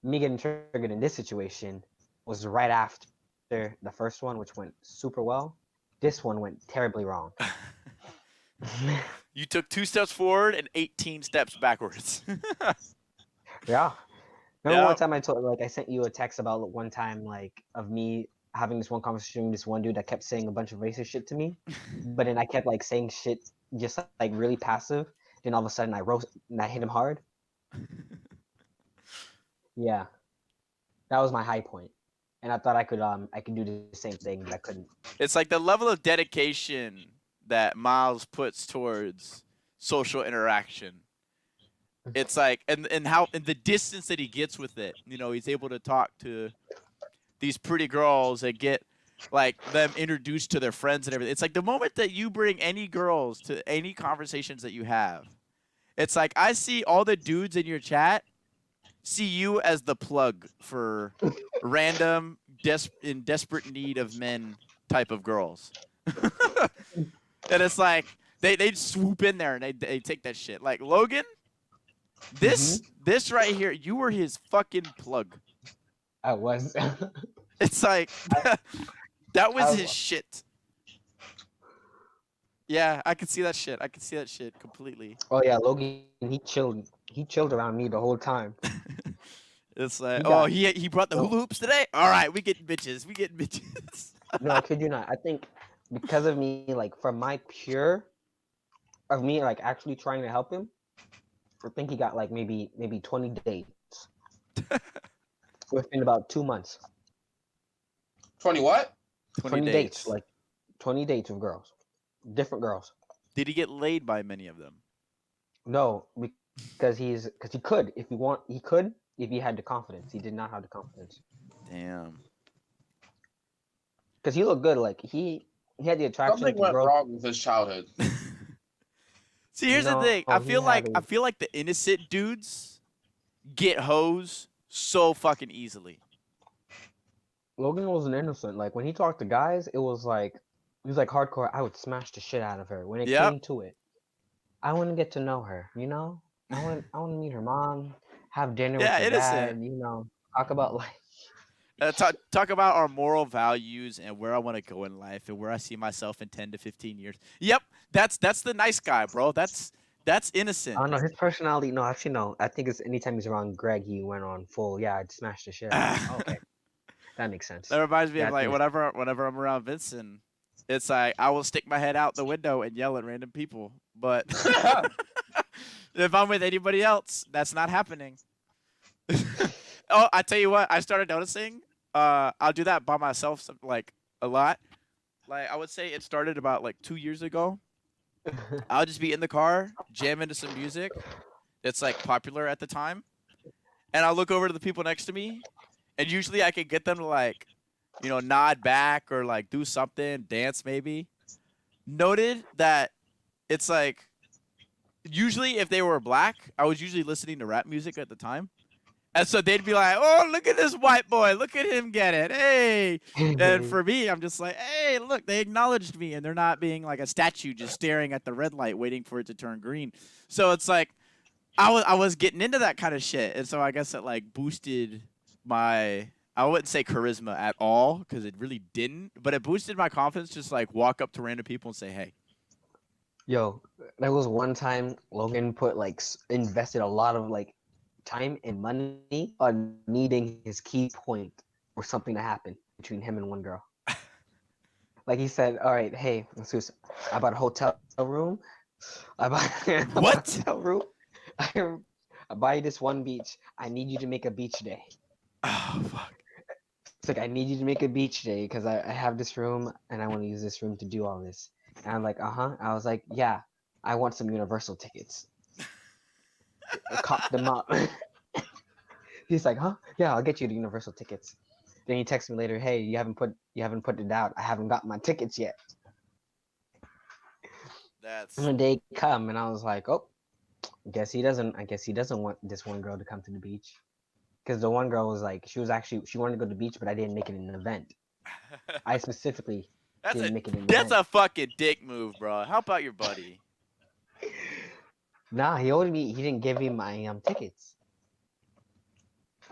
Me getting triggered in this situation was right after the first one, which went super well. This one went terribly wrong. You took 2 steps forward and 18 steps backwards. Yeah. Remember Yeah. one time I told like I sent you a text about one time like of me having this one conversation with this one dude that kept saying a bunch of racist shit to me, but then I kept like saying shit just like really passive. Then all of a sudden I hit him hard. Yeah, that was my high point, and I thought I could do the same thing, but I couldn't. It's like the level of dedication that Miles puts towards social interaction. It's like and how and the distance that he gets with it. You know, he's able to talk to these pretty girls and get like them introduced to their friends and everything. It's like the moment that you bring any girls to any conversations that you have, it's like I see all the dudes in your chat see you as the plug for random in desperate need of men type of girls. And it's like they swoop in there and they take that shit. Like Logan, this right here, you were his fucking plug. I was. It's like that was I- his shit. Yeah, I can see that shit. I can see that shit completely. Oh yeah, Logan. He chilled. He chilled around me the whole time. It's like, He oh, got he brought the no, hula hoops today. All right, we getting bitches. We getting bitches. no. I kid you not. I think because of me, like from my pure of me, like actually trying to help him. I think he got like maybe 20 dates within about 2 months. 20 what? 20 dates, like 20 dates with girls, different girls. Did he get laid by many of them? No, because he could if he could if he had the confidence. He did not have the confidence Damn. because he looked good. Like he had the attraction Something to went girls. wrong with his childhood. See, here's the No, thing. I he feel had like the innocent dudes get hoes so fucking easily. Logan wasn't innocent. Like when he talked to guys, it was like he was like hardcore. I would smash the shit out of her. When it Yep. came to it, I want to get to know her. You know, I want to meet her mom, have dinner with Yeah, her innocent. dad. You know, talk about life. Talk about our moral values and where I want to go in life and where I see myself in 10 to 15 years. Yep, that's the nice guy, bro. That's innocent. I don't know his personality. No, actually, no. I think it's anytime he's around Greg, he went on full. Yeah, I'd smash the shit out of him. Okay, that makes sense. That reminds me Yeah, of like whenever I'm around Vincent, it's like I will stick my head out the window and yell at random people. But if I'm with anybody else, that's not happening. Oh, I tell you what, I started noticing. I'll do that by myself like a lot. Like I would say it started about like 2 years ago. I'll just be in the car, jam into some music that's like popular at the time, and I'll look over to the people next to me, and usually I can get them to like, you know, nod back or like do something, dance maybe. Noted that it's like usually if they were black, I was usually listening to rap music at the time. And so they'd be like, "Oh, look at this white boy! Look at him get it! Hey!" And for me, I'm just like, "Hey, look! They acknowledged me, and they're not being like a statue, just staring at the red light, waiting for it to turn green." So it's like, I was getting into that kind of shit, and so I guess it like boosted my. I wouldn't say charisma at all because it really didn't, but it boosted my confidence. Just like walk up to random people and say, "Hey." Yo, there was one time Logan put like invested a lot of like time and money on needing his key point for something to happen between him and one girl. Like he said, "All right, hey, Jesus, I bought a hotel room. I bought a What? hotel room. I, I buy you this one beach. I need you to make a beach day. Oh fuck. It's like I need you to make a beach day because I have this room and I want to use this room to do all this. And I'm like, uh-huh. I was like, yeah, I want some Universal tickets. I cocked them up. He's like, huh? Yeah, I'll get you the Universal tickets. Then he texts me later, hey, you haven't put it out. I haven't got my tickets yet. That's And the day come and I was like, oh, I guess he doesn't want this one girl to come to the beach. Because the one girl was like, she wanted to go to the beach, but I didn't make it an event. I specifically that's didn't make it an that's event. a fucking dick move, bro. How about your buddy? Nah, he didn't give me my tickets.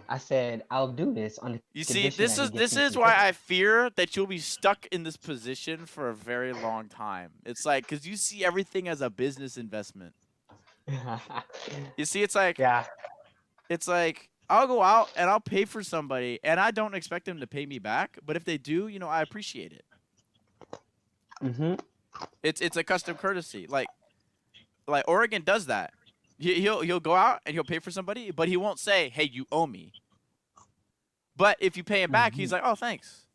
I said, I'll do this on the You see, condition this that he is gets this me is some why I fear that you'll be stuck in this position for a very long time. It's like because you see everything as a business investment. tickets. You see, it's like I'll go out and I'll pay for somebody, and I don't expect them to pay me back. But if they do, I appreciate it. Mhm. It's a custom courtesy. Like Oregon does that. He'll go out and he'll pay for somebody, but he won't say, "Hey, you owe me." But if you pay him back, he's Mhm. like, "Oh, thanks."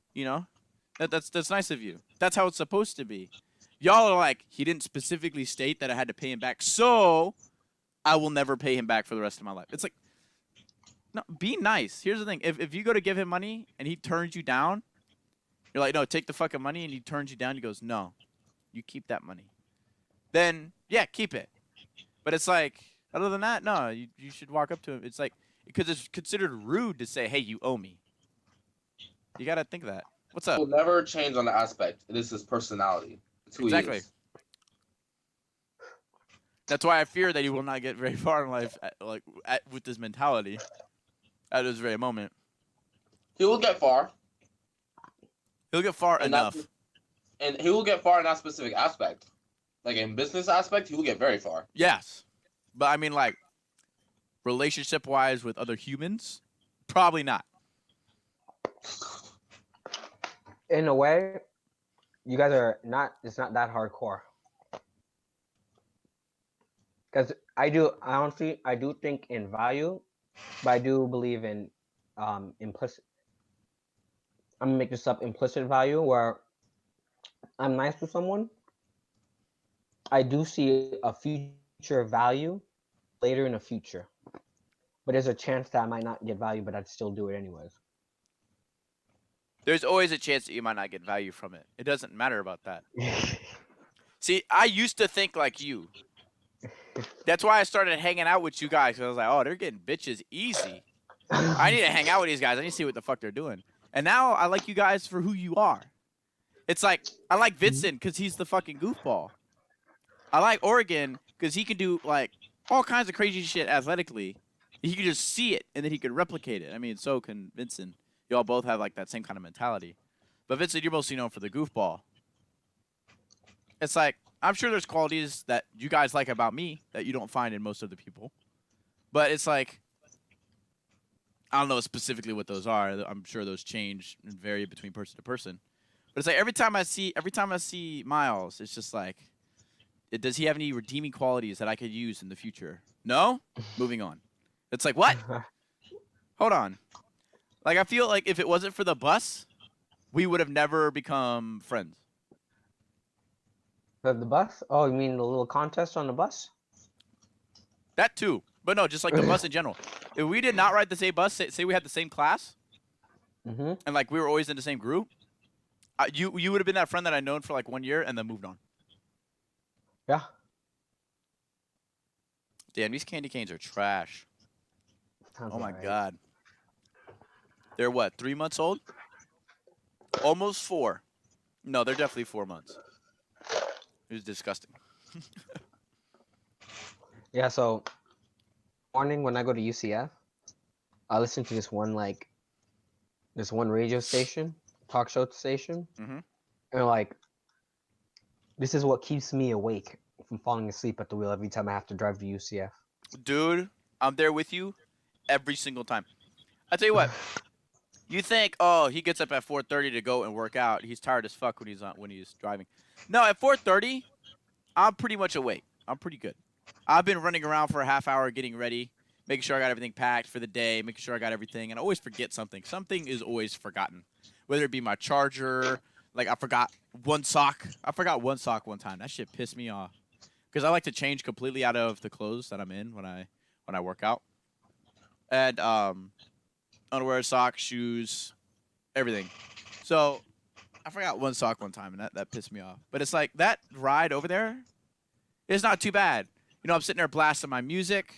That's nice of you. That's how it's supposed to be. Y'all are like, he didn't specifically state that I had to pay him back, so I will never pay him back for the rest of my life. It's like, no, be nice. Here's the thing: if you go to give him money and he turns you down, you're like, "No, take the fucking money," and he turns you down. He goes, "No, you keep that money." Then yeah, keep it. But it's like, other than that, no, you should walk up to him. It's like because it's considered rude to say, "Hey, you owe me." You gotta think of that. What's up? Will never change on the aspect. It is his personality. It's who he Exactly. is. That's why I fear that he will not get very far in life, with this mentality at this very moment. He will get far, He'll get far and that, enough. and he will get far in that specific aspect. Like in business aspect, he will get very far. Yes, but I mean, like relationship-wise with other humans, probably not. In a way, you guys are not. It's not that hardcore. Because I do think in value, but I do believe in implicit. I'm gonna make this up. Implicit value, where I'm nice to someone, I do see a future value later in the future. But there's a chance that I might not get value, but I'd still do it anyways. There's always a chance that you might not get value from it. It doesn't matter about that. See, I used to think like you. That's why I started hanging out with you guys. 'Cause I was like, oh, they're getting bitches easy. I need to hang out with these guys. I need to see what the fuck they're doing. And now I like you guys for who you are. It's like I like Vincent because he's the fucking goofball. I like Oregon because he can do like all kinds of crazy shit athletically. He can just see it and then he can replicate it. I mean, so can Vincent. Y'all both have like that same kind of mentality. But Vincent, you're mostly known for the goofball. It's like I'm sure there's qualities that you guys like about me that you don't find in most other people. But it's like I don't know specifically what those are. I'm sure those change and vary between person to person. But it's like every time I see Miles, it's just like, does he have any redeeming qualities that I could use in the future? No? Moving on. It's like, what? Hold on. Like I feel like if it wasn't for the bus, we would have never become friends. The bus? Oh, you mean the little contest on the bus? That too. But no, just like the bus in general. If we did not ride the same bus, say we had the same class, Mm-hmm. and like we were always in the same group, you would have been that friend that I known for like 1 year and then moved on. Yeah. Damn, these candy canes are trash. Sounds Oh my alright. god. They're what, 3 months old? Almost 4. No, they're definitely 4 months. It was disgusting. Yeah, so morning when I go to UCF, I listen to this one radio station, talk show station, Mhm. and like this is what keeps me awake from falling asleep at the wheel every time I have to drive to UCF. Dude, I'm there with you every single time. I tell you what, you think, oh, he gets up at 4:30 to go and work out. He's tired as fuck when he's driving. No, at 4:30, I'm pretty much awake. I'm pretty good. I've been running around for a half hour getting ready, making sure I got everything packed for the day, making sure I got everything, and I always forget something. Something is always forgotten, whether it be my charger. Like I forgot one sock. I forgot one sock one time. That shit pissed me off because I like to change completely out of the clothes that I'm in when I work out, and underwear, socks, shoes, everything. So I forgot one sock one time, and that pissed me off. But it's like that ride over there is not too bad. You know, I'm sitting there blasting my music.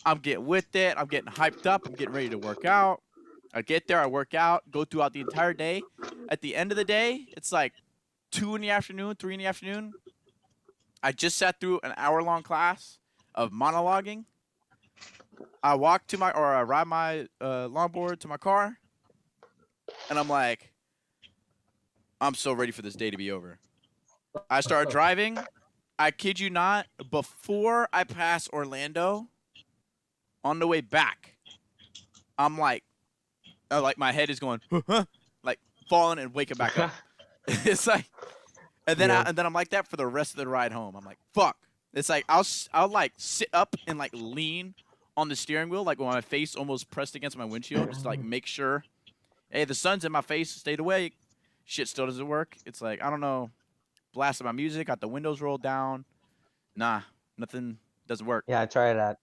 I'm getting with it. I'm getting hyped up. I'm getting ready to work out. I get there, I work out, go throughout the entire day. At the end of the day, it's like 2 in the afternoon, 3 in the afternoon. I just sat through an hour-long class of monologuing. I walk to my, or I ride my longboard to my car, and I'm like, I'm so ready for this day to be over. I start driving. I kid you not, before I pass Orlando, on the way back, I'm like my head is going, like falling and waking back up. It's like, and then Yeah. I'm like that for the rest of the ride home. I'm like, fuck. It's like I'll like sit up and like lean on the steering wheel, like with my face almost pressed against my windshield, just to like make sure, hey, the sun's in my face, stayed awake. Shit still doesn't work. It's like, I don't know, blasting my music, got the windows rolled down. Nah, nothing doesn't work. Yeah, I tried that.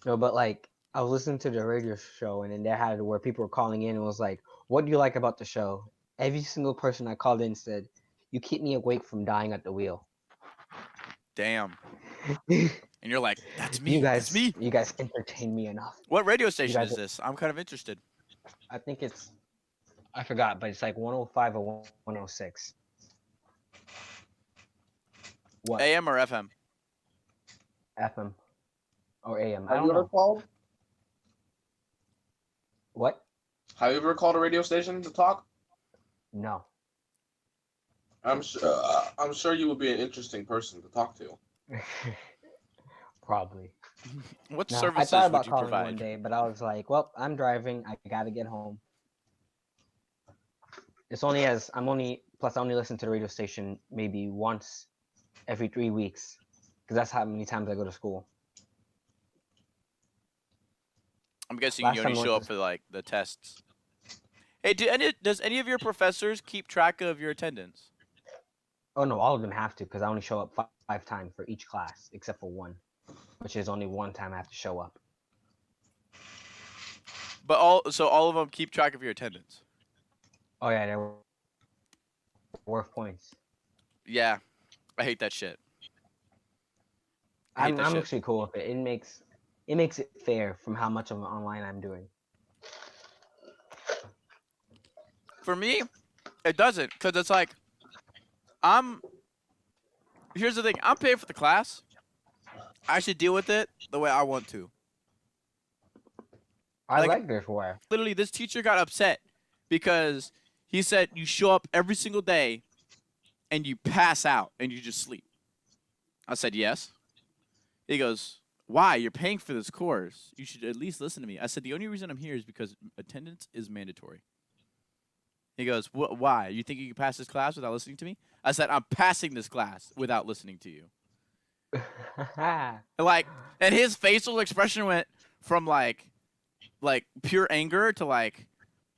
No, but like I was listening to the radio show, and then they had where people were calling in and was like, "What do you like about the show?" Every single person I called in said, "You keep me awake from dying at the wheel." Damn. And you're like, that's me. That's me. You guys entertain me enough. What radio station guys- is this? I'm kind of interested. I think I forgot, but it's like 105 or 106. What? AM or FM? FM or AM? I Have don't you ever know. called? What? Have you ever called a radio station to talk? No. I'm sure you would be an interesting person to talk to. Probably. What No, I services thought would about you calling one provide? day, but I was like, well, I'm driving. I gotta get home. Plus I only listen to the radio station maybe once every 3 weeks, because that's how many times I go to school. I'm guessing Last you time only I show went up to- for like the tests. Hey, does any of your professors keep track of your attendance? Oh no, all of them have to, because I only show up five times for each class, except for one, which is only one time I have to show up. But all of them keep track of your attendance. Oh yeah, they're worth points. Yeah, I hate that shit. I hate I'm that shit. actually cool with it. It makes it fair from how much of online I'm doing. For me, it doesn't, because it's like, here's the thing, I'm paying for the class. I should deal with it the way I want to. I Like- like this way. Literally, this teacher got upset because he said you show up every single day and you pass out and you just sleep. I said, yes. He goes, why? You're paying for this course. You should at least listen to me. I said, the only reason I'm here is because attendance is mandatory. He goes, why? You think you can pass this class without listening to me? I said, I'm passing this class without listening to you. And his facial expression went from like pure anger to like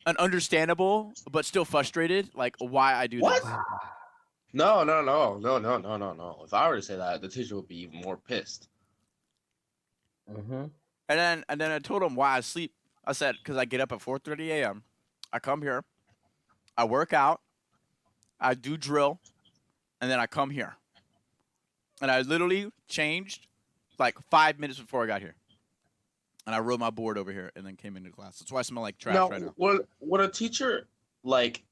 an understandable but still frustrated, like why I do What? this. No. If I were to say that, the teacher would be even more pissed. Mm-hmm. And then I told him why I sleep. I said, because I get up at 4:30 a.m. I come here, I work out, I do drill, and then I come here. And I literally changed like 5 minutes before I got here. And I rode my board over here and then came into class. That's why I smell like trash Now, right now. when a teacher like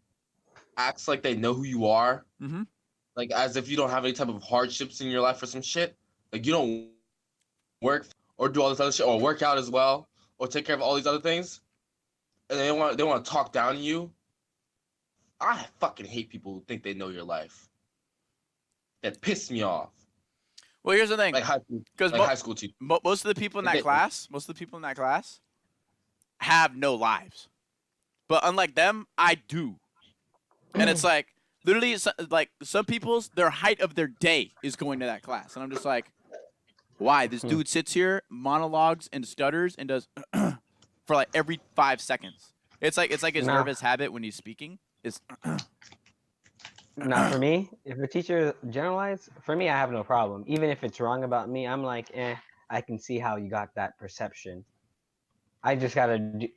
acts like they know who you are, Mm-hmm. like as if you don't have any type of hardships in your life or some shit, like you don't work or do all this other shit or work out as well or take care of all these other things, and they want to talk down to you. I fucking hate people who think they know your life. That piss me off. Well, here's the thing. Like high school, 'Cause like high school teachers. Most of the people in that class, have no lives. But unlike them, I do. And it's like, literally, like some people's, their height of their day is going to that class. And I'm just like, Why? This dude sits here, monologues and stutters and does for like every 5 seconds. It's like his No. nervous habit when he's speaking. Is Not for me. If a teacher generalize, for me, I have no problem. Even if it's wrong about me, I'm like, I can see how you got that perception. I just gotta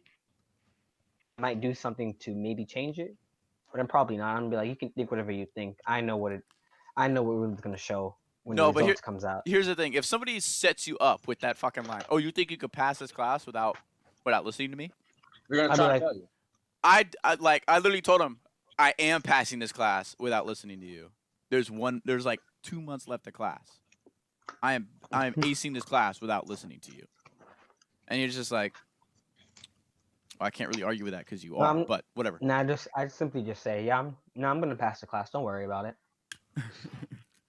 might do something to maybe change it, but I'm probably not. I'm gonna be like, you can think whatever you think. I know what it's gonna show when the no, but results comes out. here's the thing: if somebody sets you up with that fucking line, oh, you think you could pass this class without listening to me? We're gonna I'd be try like- to tell you. I literally told him I am passing this class without listening to you. There's like 2 months left of class. I am acing this class without listening to you. And you're just like, well, I can't really argue with that because you are, but whatever. I simply just say, yeah, I'm gonna pass the class. Don't worry about it.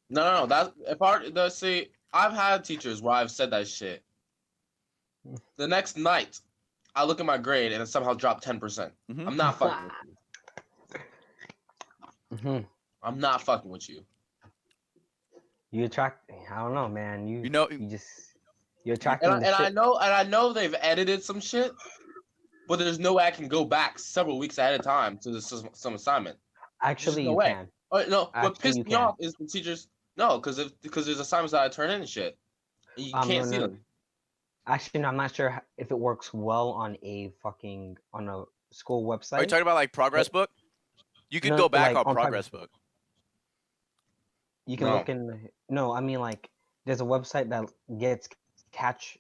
No. That's if I see. I've had teachers where I've said that shit. The next night, I look at my grade and it somehow dropped 10%. Mhm. I'm not fucking with you. Mm-hmm. I'm not fucking with you. You attract. I don't know, man. You you're attracting And the shit. I know they've edited some shit, but there's no way I can go back several weeks ahead of time to some assignment. Actually, no you way. can. Oh, no, what Actually, pissed you me can. off is the teachers. No, because there's assignments that I turn in and shit. And you can't see them. Actually, no, I'm not sure if it works well on a school website. Are you talking about like Progress Book? You can No, go back like, on on Progress Book. You can No. look in. No, I mean like there's a website that gets cache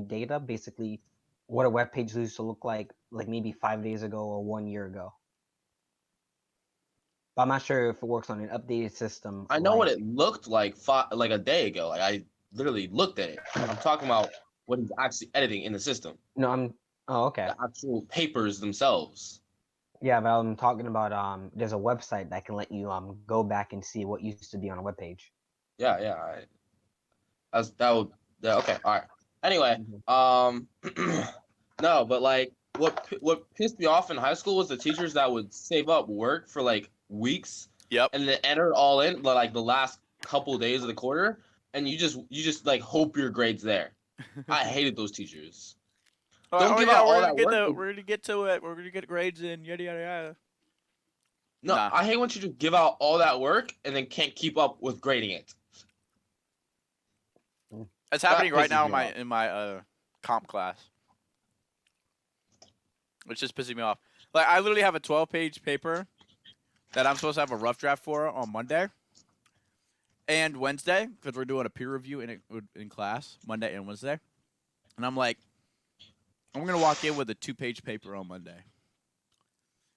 data, basically what a web page used to look like maybe 5 days ago or 1 year ago. But I'm not sure if it works on an updated system. I know what it looked like a day ago. Like I literally looked at it. I'm talking about what he's actually editing in the system. No, Oh, okay. The actual papers themselves. Yeah, but I'm talking about there's a website that can let you go back and see what used to be on a web page. Yeah. Okay, all right. Anyway, no, but like what pissed me off in high school was the teachers that would save up work for like weeks. Yep. And then enter it all in like the last couple days of the quarter, and you just like hope your grade's there. I hated those teachers. Don't give out all that work. We're gonna get to it. We're gonna get grades in. Yada yada yada. No, Nah. I hate when you just give out all that work and then can't keep up with grading it. It's happening right pisses now me off. in my comp class. It's just pissing me off. Like I literally have a 12-page paper that I'm supposed to have a rough draft for on Monday and Wednesday because we're doing a peer review in class Monday and Wednesday. And I'm like, I'm gonna walk in with a 2-page paper on Monday.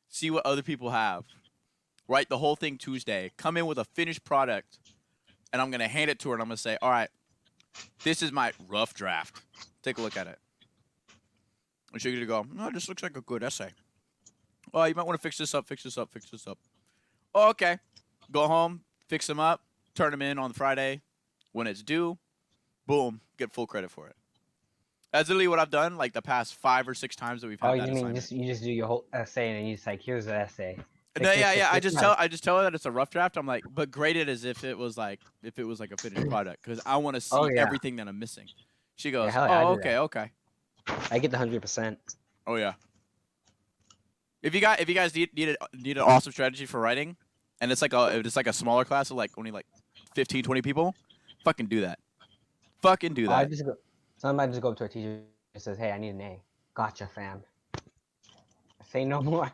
See what other people have. Write the whole thing Tuesday. Come in with a finished product, and I'm gonna hand it to her. And I'm gonna say, all right, this is my rough draft. Take a look at it. And she's gonna go, no, this looks like a good essay. Oh, you might want to fix this up, fix this up, fix this up. Oh, okay. Go home, fix them up, turn them in on Friday. When it's due, boom, get full credit for it. That's literally what I've done like the past 5 or 6 times that we've had that assignment. You just do your whole essay and you just like, here's the essay. No, yeah. I just tell her that it's a rough draft. I'm like, but grade it as if it was like a finished product because I want to see everything that I'm missing. She goes, oh, okay. I get the 100%. Oh yeah. If you guys need an awesome strategy for writing, and it's like a smaller class of like only like 15, 20 people, fucking do that. Fucking do that. Somebody just go up to a teacher and says, hey, I need an A. Gotcha, fam. Say no more.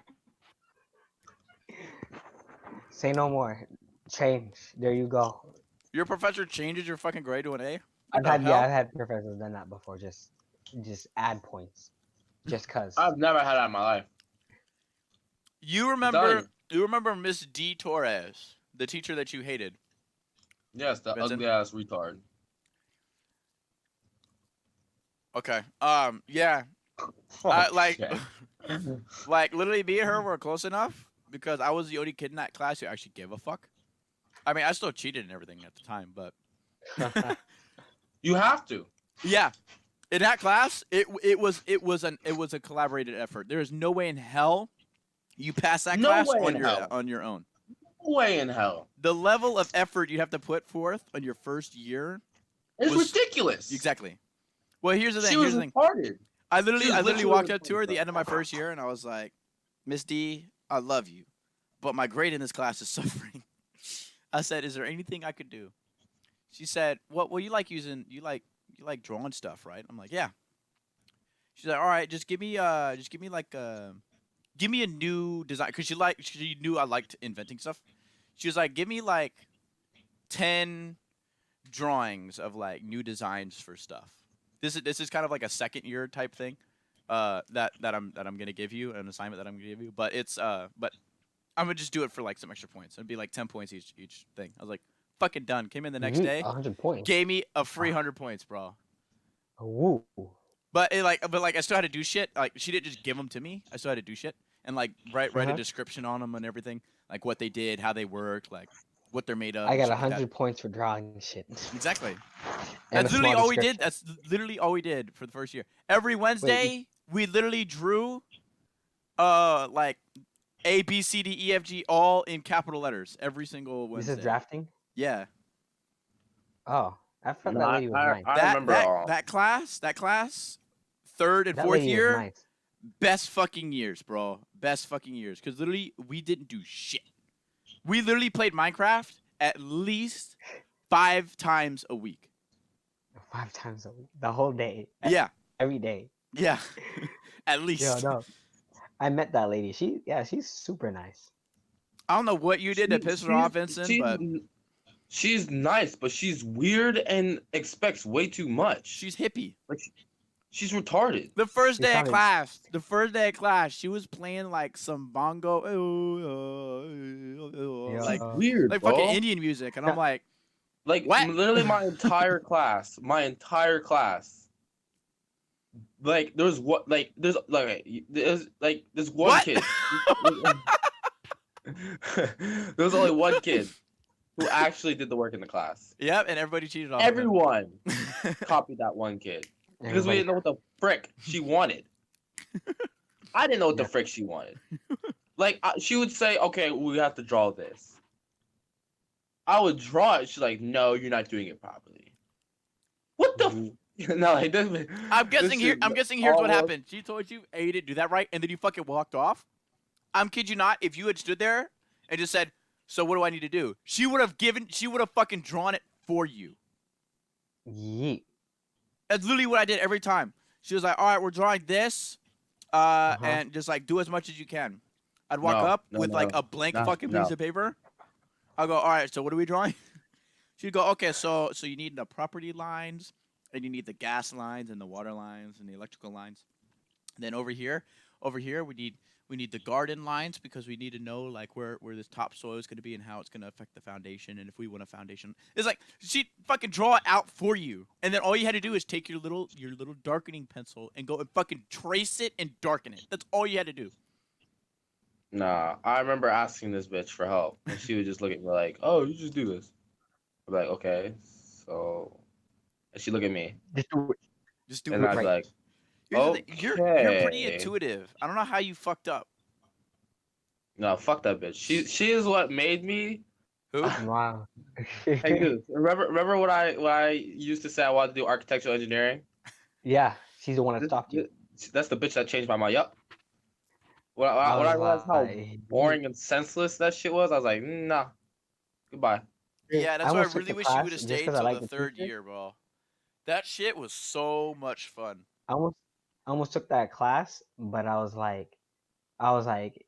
Say no more. Change. There you go. Your professor changes your fucking grade to an A? I've had professors done that before. Just add points. Just cause. I've never had that in my life. You remember Miss D. Torres, the teacher that you hated? Yes, the Vincent? ugly ass retard. Okay. Yeah. Like literally me and her were close enough because I was the only kid in that class who actually gave a fuck. I mean, I still cheated and everything at the time, but you have to. Yeah. In that class, it was a collaborated effort. There is no way in hell you pass that class on your own. No way in hell. The level of effort you have to put forth on your first year It's ridiculous. Exactly. Well, here's the thing. She was retarded. I She literally was walked up retarded, to her at the bro. end of my first year, and I was like, Miss D, I love you, but my grade in this class is suffering. I said, is there anything I could do? She said, well, you like drawing stuff, right? I'm like, yeah. She's like, all right, just give me give me a new design, because she knew I liked inventing stuff. She was like, give me like 10 drawings of like new designs for stuff. This is kind of like a second year type thing, that I'm gonna give you, an assignment that I'm gonna give you. But but I'm gonna just do it for like some extra points. It'd be like 10 points each thing. I was like, fucking done. Came in the next day, 100 points. gave me a free 100 points, bro. Ooh. But I still had to do shit. Like, she didn't just give them to me. I still had to do shit and like write a description on them and everything, like what they did, how they work, like what they're made of. I got and shit like 100 that. points for drawing shit. Exactly. And That's a literally small all we did. description. That's literally all we did for the first year. Every Wednesday, we literally drew, like A, B, C, D, E, F, G, all in capital letters. Every single Wednesday. This is drafting? Yeah. Oh, I thought No, that lady was nice. I remember all. That class, third and That fourth lady year, was nice. best fucking years, bro. Best fucking years. Because literally, we didn't do shit. We literally played Minecraft at least 5 times a week. 5 times a week. The whole day. Yeah. Every day. Yeah. At least. Yo, no. I met that lady. She's super nice. I don't know what you did to piss her off, Vincent, but She's nice, but she's weird and expects way too much. she's hippie. Like, she's retarded. The first She day of sounded- class, she was playing like some bongo, Yeah. like Weird, bro. fucking Indian music, and I'm like, Like, what? literally my entire class, like, there's one What? kid. There's only one kid who actually did the work in the class. Yep, and everybody cheated off. Everyone copied that one kid because we didn't know what the frick she wanted. I didn't know what the frick she wanted. Like, she would say, "Okay, we have to draw this." I would draw it. She's like, "No, you're not doing it properly." What the? No, like this. I'm guessing here's what almost- happened. She told you, "Hey, you didn't do that right," and then you fucking walked off. I'm kid you not. If you had stood there and just said, "So what do I need to do?" She would have fucking drawn it for you. Yeet. That's literally what I did every time. She was like, "All right, we're drawing this, and just like do as much as you can." I'd walk up with like a blank fucking piece of paper. I'll go, "All right, so what are we drawing?" She'd go, "Okay, so you need the property lines, and you need the gas lines, and the water lines, and the electrical lines. And then over here, we need the garden lines, because we need to know like where this topsoil is going to be and how it's going to affect the foundation, and if we want a foundation." It's like she fucking draw it out for you, and then all you had to do is take your little darkening pencil and go and fucking trace it and darken it. That's all you had to do. Nah, I remember asking this bitch for help, and she would just look at me like, "Oh, you just do this." I'm like, "Okay, so," and she look at me, Just do and it I was right. like, Here's the thing, you're pretty Okay. intuitive. I don't know how you fucked up. "No, fuck that bitch. She is what made me." Who? Wow. Hey, dude, remember what I used to say I wanted to do architectural engineering? Yeah, she's the one that stopped you. That's the bitch that changed my mind. Yup. When I realized how boring and senseless that shit was, I was like, "Nah, goodbye." Yeah, that's why I almost took really the wish you class would have just stayed 'cause I till liked the the third teacher. year, bro. That shit was so much fun. I almost took that class, but I was like,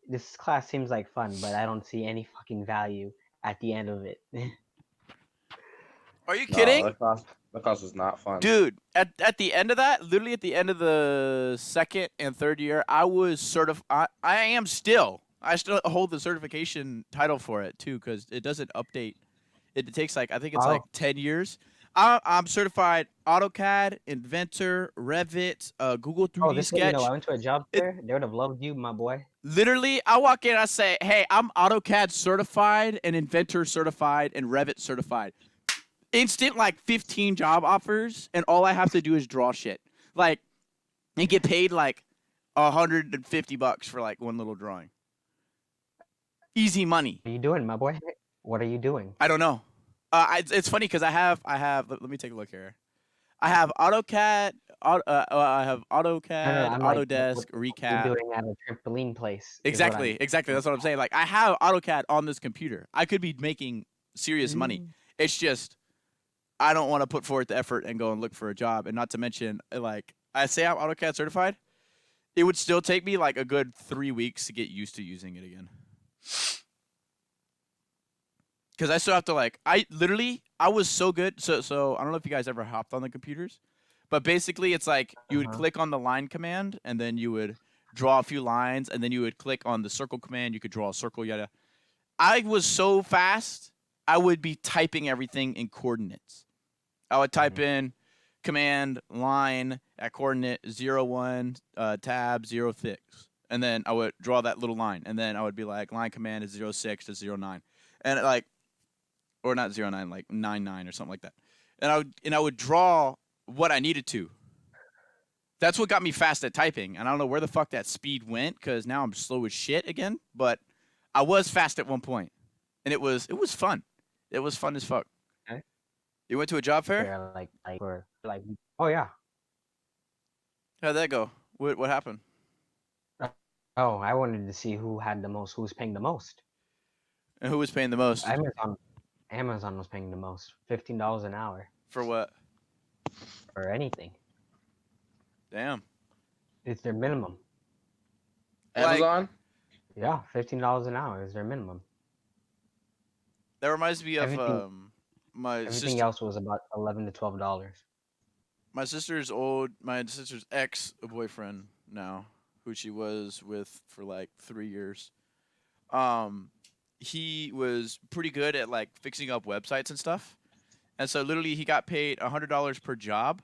this class seems like fun, but I don't see any fucking value at the end of it. Are you No, kidding? that class was not fun. Dude, at the end of that, literally at the end of the second and third year, I was certified. I am still. I still hold the certification title for it too, because it doesn't update. It takes like, I think it's like 10 years. I'm certified AutoCAD, Inventor, Revit, Google 3D Oh, this way, Sketch. I went to a job fair. They would have loved you, my boy. Literally, I walk in, I say, "Hey, I'm AutoCAD certified and Inventor certified and Revit certified." Instant like 15 job offers, and all I have to do is draw shit. Like, and get paid like $150 for like one little drawing. Easy money. What are you doing, my boy? What are you doing? I don't know. It's funny because I have. Let me take a look here. I have AutoCAD. I have No, AutoCAD, I'm like, Autodesk, what you're Recap. doing at a trampoline place is what Exactly, I'm. exactly. That's what I'm saying. Like I have AutoCAD on this computer. I could be making serious money. Mm. It's just I don't want to put forth the effort and go and look for a job. And not to mention, like I say, I'm AutoCAD certified. It would still take me like a good 3 weeks to get used to using it again. Because I still have to like I was so good. So I don't know if you guys ever hopped on the computers, but basically it's like you would Uh-huh. click on the line command and then you would draw a few lines and then you would click on the circle command. You could draw a circle. Yada. I was so fast. I would be typing everything in coordinates. I would type in command line at coordinate 01 tab 06. And then I would draw that little line. And then I would be like line command is 06 to 09. And like or not 09, like 99 or something like that. And I would draw what I needed to. That's what got me fast at typing. And I don't know where the fuck that speed went because now I'm slow as shit again. But I was fast at one point, and it was fun. It was fun as fuck. Okay. You went to a job fair? For like. Oh yeah. How'd that go? What happened? Oh, I wanted to see who had the most, who was paying the most. And who was paying the most? Amazon was paying the most, $15 an hour For what? for anything. Damn. It's their minimum. Like- Amazon. Yeah, $15 an hour is their minimum. That reminds me of Everything- my Everything sister. else was about $11 to $12. My sister's ex boyfriend now, who she was with for like 3 years. He was pretty good at like fixing up websites and stuff, and so literally he got paid $100 per job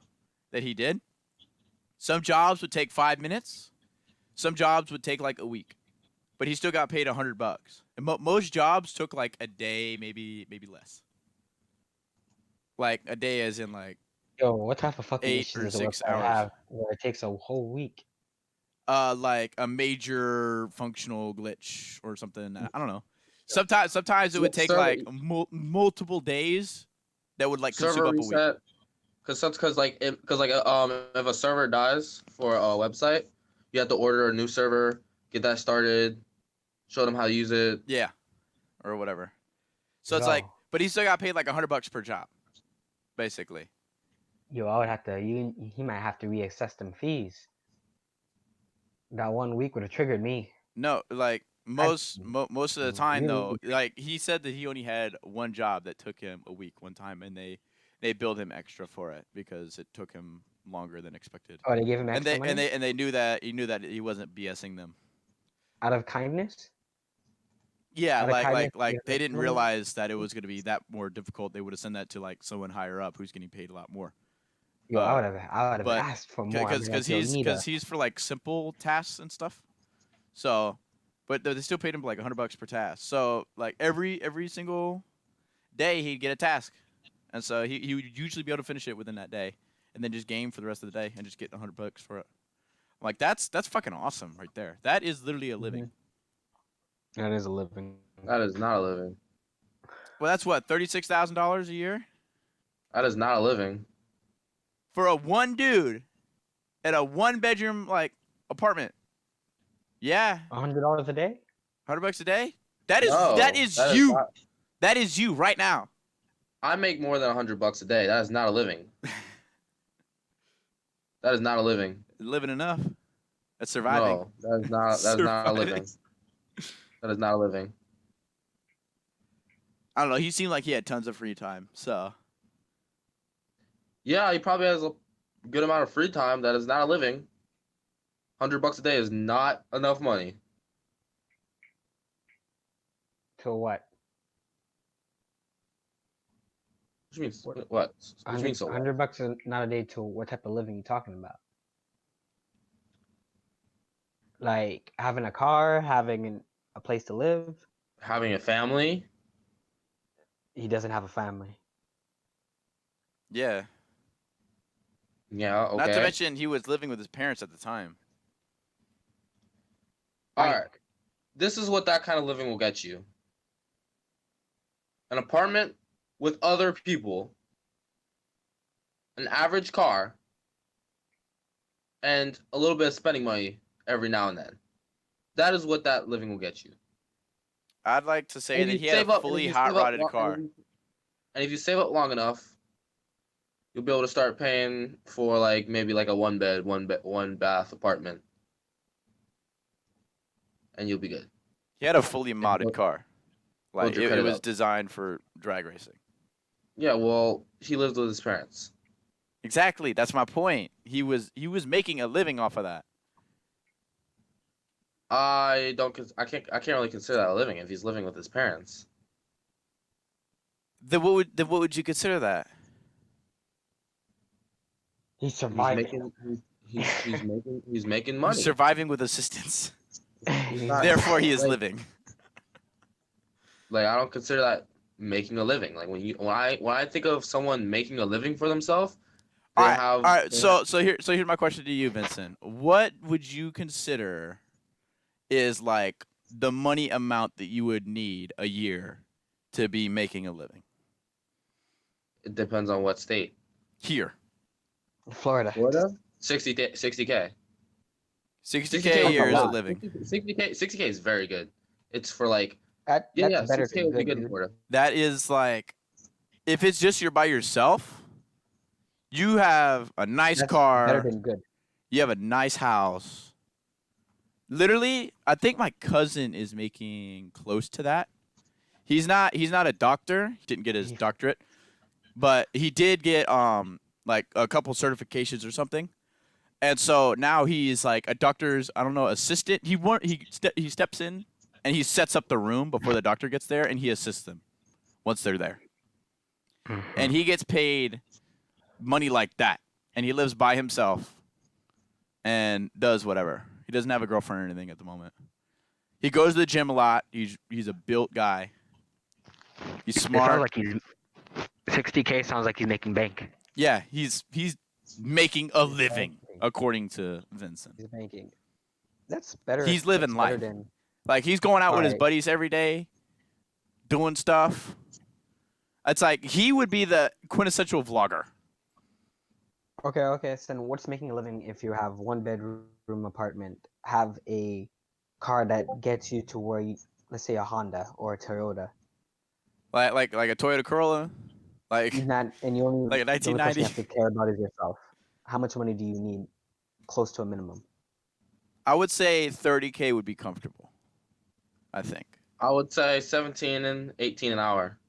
that he did. Some jobs would take 5 minutes, some jobs would take like a week, but he still got paid $100. And most jobs took like a day, maybe less. Like a day, as in like Yo, what type of fucking 8 issues or does a 6 website hours. have where it takes a whole week? Like a major functional glitch or something. I don't know. Sometimes it would take Server- like multiple days that would like consume Server up a week. reset. Because if a server dies for a website, you have to order a new server, get that started, show them how to use it. Yeah, or whatever. So it's like, but he still got paid like $100 per job, basically. Yo, I would have to. He might have to reassess them fees. That 1 week would have triggered me. No, like most of the time though, really- like he said that he only had one job that took him a week one time, and they billed him extra for it because it took him longer than expected. Oh, they gave him And extra money they knew that he wasn't BSing them. out of kindness. Yeah, Out of kindness, like they they gave didn't money? realize that it was going to be that more difficult. They would have sent that to like someone higher up who's getting paid a lot more. Yo, I would have but asked for more. I'd be like, yo, because he's for like simple tasks and stuff. So, but they still paid him like $100 per task. So like every single day he'd get a task, and so he would usually be able to finish it within that day, and then just game for the rest of the day and just get $100 for it. I'm like that's fucking awesome right there. That is literally a living. That is a living. That is not a living. Well, that's what $36,000 a year That is not a living. for a one dude at a 1-bedroom like apartment. Yeah, $100 a day? $100 a day. That is No, that is that is you. not- That is you right now. I make more than $100 a day. That is not a living. That is not a living. Living enough. That's surviving. No, that is not. That is not a living. That is not a living. I don't know. He seemed like he had tons of free time. So Yeah, he probably has a good amount of free time. That is not a living. $100 a day is not enough money. To what? Which means What? what? Which means so what? $100 is not a day to what type of living you talking about? Like having a car, having a place to live. Having a family. He doesn't have a family. yeah. Yeah. Okay. Not to mention he was living with his parents at the time. All right. This is what that kind of living will get you. An apartment with other people, an average car, and a little bit of spending money every now and then. That is what that living will get you. I'd like to say And that if he you had a save up, and if fully you hot save up, rodded car. and if you save up long enough, you'll be able to start paying for like maybe like a one bath apartment, and you'll be good. He had a fully modded car. Like Build your it credit was up. designed for drag racing. Yeah, well, he lives with his parents. Exactly. That's my point. He was making a living off of that. I don't. I can't really consider that a living if he's living with his parents. Then what would you consider that? He's He's surviving. making. He's making He's money. surviving with assistance. He's not, Therefore, he is like, living. Like, I don't consider that making a living. Like when I think of someone making a living for themselves, they All right. have. All right. they So have- here's my question to you, Vincent. What would you consider is like the money amount that you would need a year to be making a living it depends on what state. here? Florida. Florida, 60K. 60K 60K a is year a is a lot. living. 60K is very good. It's for like That's better 60K than would be good, good in dude. Florida. That is like, if it's just you're by yourself, you have a nice That's car, better than good. you have a nice house. Literally, I think my cousin is making close to that. He's not a doctor. He didn't get his doctorate, but he did get like a couple certifications or something. And so now he's like a doctor's, I don't know, assistant. He steps in and he sets up the room before the doctor gets there, and he assists them once they're there. And he gets paid money like that, and he lives by himself and does whatever. He doesn't have a girlfriend or anything at the moment. He goes to the gym a lot. He's a built guy. He's It sounds smart. like he's 60K. Sounds like he's making bank. Yeah, he's making a living, according to Vincent. He's making. That's better. He's living that's better life. Than, Like, he's going out with his Alright. buddies every day, doing stuff. It's like he would be the quintessential vlogger. okay. So then, what's making a living if you have one bedroom apartment, have a car that gets you to where you, let's say a Honda or a Toyota, Like a Toyota Corolla. Like, not, and you only Like a the only person 1990. you have to care about is yourself. How much money do you need? Close to a minimum. I would say 30K would be comfortable. I think. I would say 17 and 18 an hour.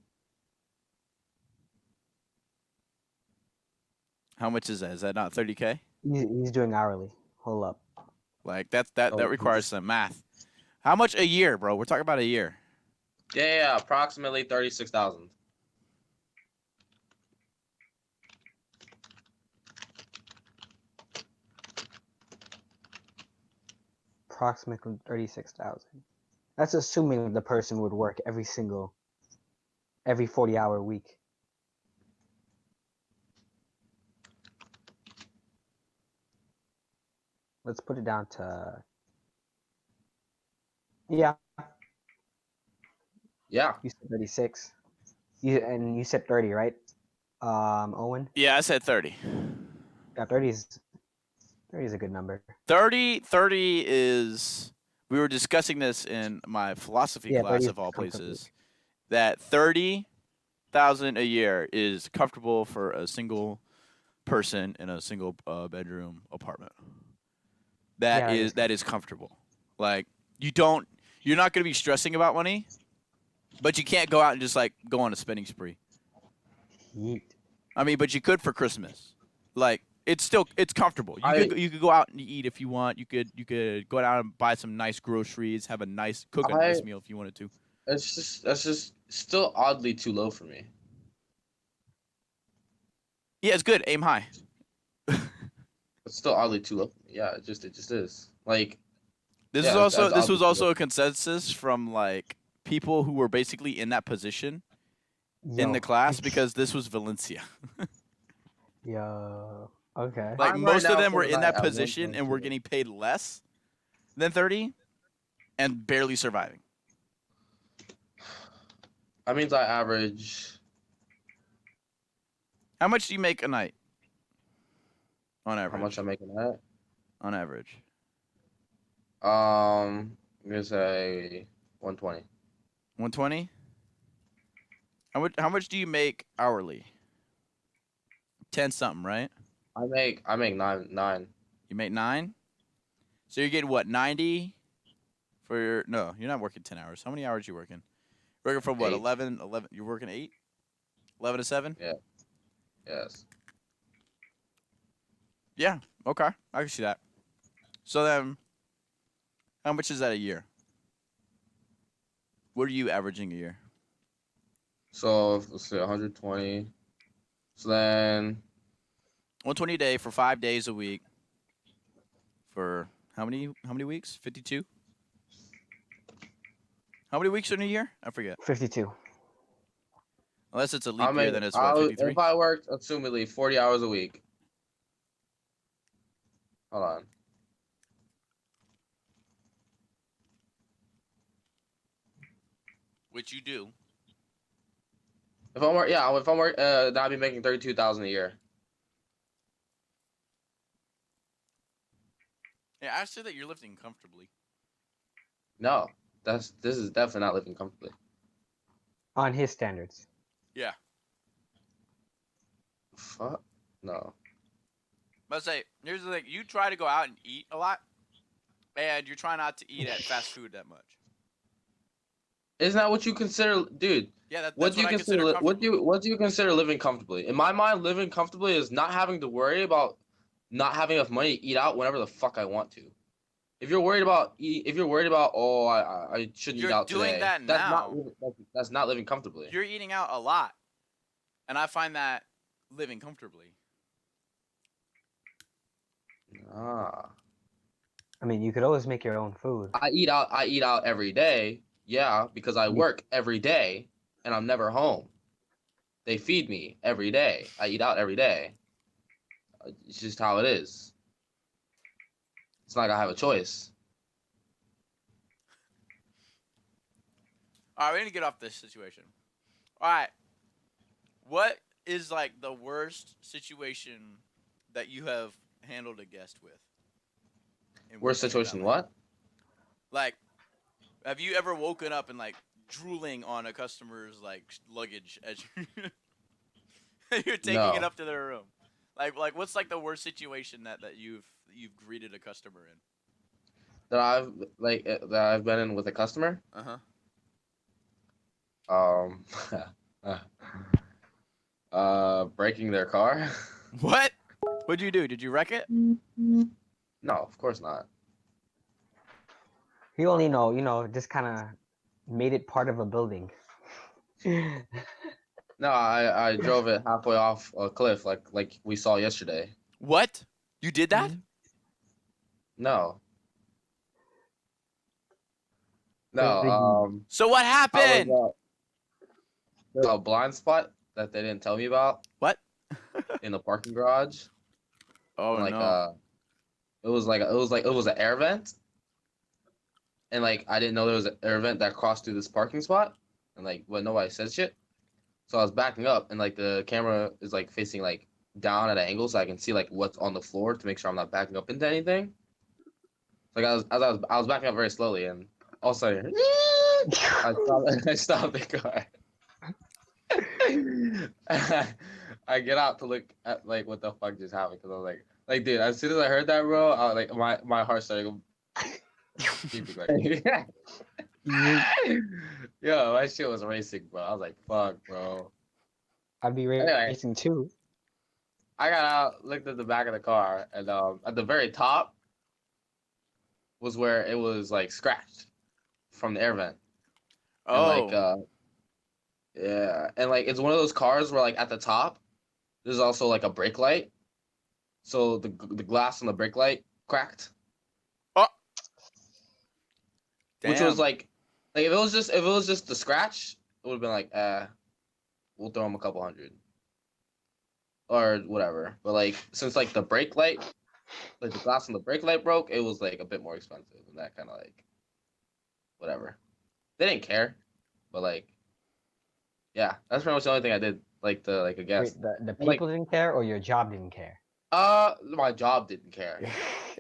How much is that? Is that not 30K? He's doing hourly. Hold up. Like, that Oh, requires some math. How much a year, bro? We're talking about a year. Yeah, approximately 36,000. Approximately 36,000. That's assuming the person would work every 40-hour week. Let's put it down to. Yeah, Yeah. you said 36. You said 30, right? Owen? Yeah, I said 30. Yeah, 30 is a good number. 30 is, we were discussing this in my philosophy Yeah, class 30 is of all comfortable. places, that 30,000 a year is comfortable for a single person in a single bedroom apartment. Yeah, it That is comfortable. Like, you're not going to be stressing about money, but you can't go out and just like go on a spending spree. Yeet. I mean, but you could for Christmas. Like, it's comfortable. You could go out and eat if you want. You could go out and buy some nice groceries, have a nice nice meal if you wanted to. That's just still oddly too low for me. Yeah, it's good. Aim high. It's still oddly too low for me. Yeah, it just is. Like This Yeah, was that's also obviously- a consensus from like people who were basically in that position in Yo. the class, because this was Valencia. Yo. Okay. Like, I'm right most of now them were sitting in that at position and were 1.2. getting paid less than 30 and barely surviving. That means I average How much do you make a night? On How average. much I'm making that? On average. I'm gonna say 120. 120. How much do you make hourly? 10 something, right? I make nine. You make 9. So you're getting what, 90 for your no, you're not working 10 hours. How many hours you working? Working from what, 8. 11? You're working 8? 11 to 7? Yeah. Yes. Yeah. Okay. I can see that. So then how much is that a year? What are you averaging a year? So let's say 120. So then 120 a day for 5 days a week. For how many weeks? 52? How many weeks in a year? I forget. 52. Unless it's a I leap year, make then it's what, 53? if I worked assumedly 40 hours a week. Hold on. Which you do. If I'm work, then I'd be making 32,000 a year. Yeah, I said that you're lifting comfortably. No, this is definitely not living comfortably. On his standards. Yeah. Fuck no. But say, here's the thing: you try to go out and eat a lot, and you try not to eat at fast food that much. Isn't that what you consider, dude? Yeah, that's What do what you I consider consider? comfortable. What do you consider living comfortably? In my mind, living comfortably is not having to worry about not having enough money to eat out whenever the fuck I want to. If you're worried about oh I shouldn't eat You're out doing today, that now. that's not living comfortably. You're eating out a lot, and I find that living comfortably. Ah, I mean, you could always make your own food. I eat out. I eat out every day. Yeah, because I work every day and I'm never home. They feed me every day. I eat out every day. It's just how it is. It's not like I have a choice. All right, we need to get off this situation. All right, what is like the worst situation that you have handled a guest with? And Worst what came situation? about What? like, have you ever woken up and like drooling on a customer's like luggage as you're taking it No. up to their room? Like what's like the worst situation that you've greeted a customer in? That I've been in with a customer. Uh-huh. Um, breaking their car. What? What'd you do? Did you wreck it? No, of course not. He only just kind of made it part of a building. No, I drove it halfway off a cliff like we saw yesterday. What? You did that? No. No, So what I happened? was there's a blind spot that they didn't tell me about What? in the parking garage. Oh And, like no. it was an air vent. And like I didn't know there was an air vent that crossed through this parking spot. And like but nobody said shit. So I was backing up and like the camera is like facing like down at an angle so I can see like what's on the floor to make sure I'm not backing up into anything. Like I was backing up very slowly and all of a sudden I stopped the car. I get out to look at like what the fuck just happened because I was like dude, as soon as I heard that, bro, I was, like my heart started going beeping like yo, my shit was racing, bro. I was like, fuck, bro. I'd be Anyway, racing too. I got out, looked at the back of the car, and at the very top was where it was like scratched from the air vent, and like Oh. yeah, and like it's one of those cars where like at the top there's also like a brake light, so the glass on the brake light cracked, Oh. Damn. which was like if it was just the scratch, it would have been like we'll throw him a couple hundred or whatever, but like since like the brake light, like the glass on the brake light broke, it was like a bit more expensive, and that kind of like whatever. They didn't care, but like yeah, that's pretty much the only thing I did like a guest. Wait, the Like, people didn't care, or your job didn't care? my job didn't care.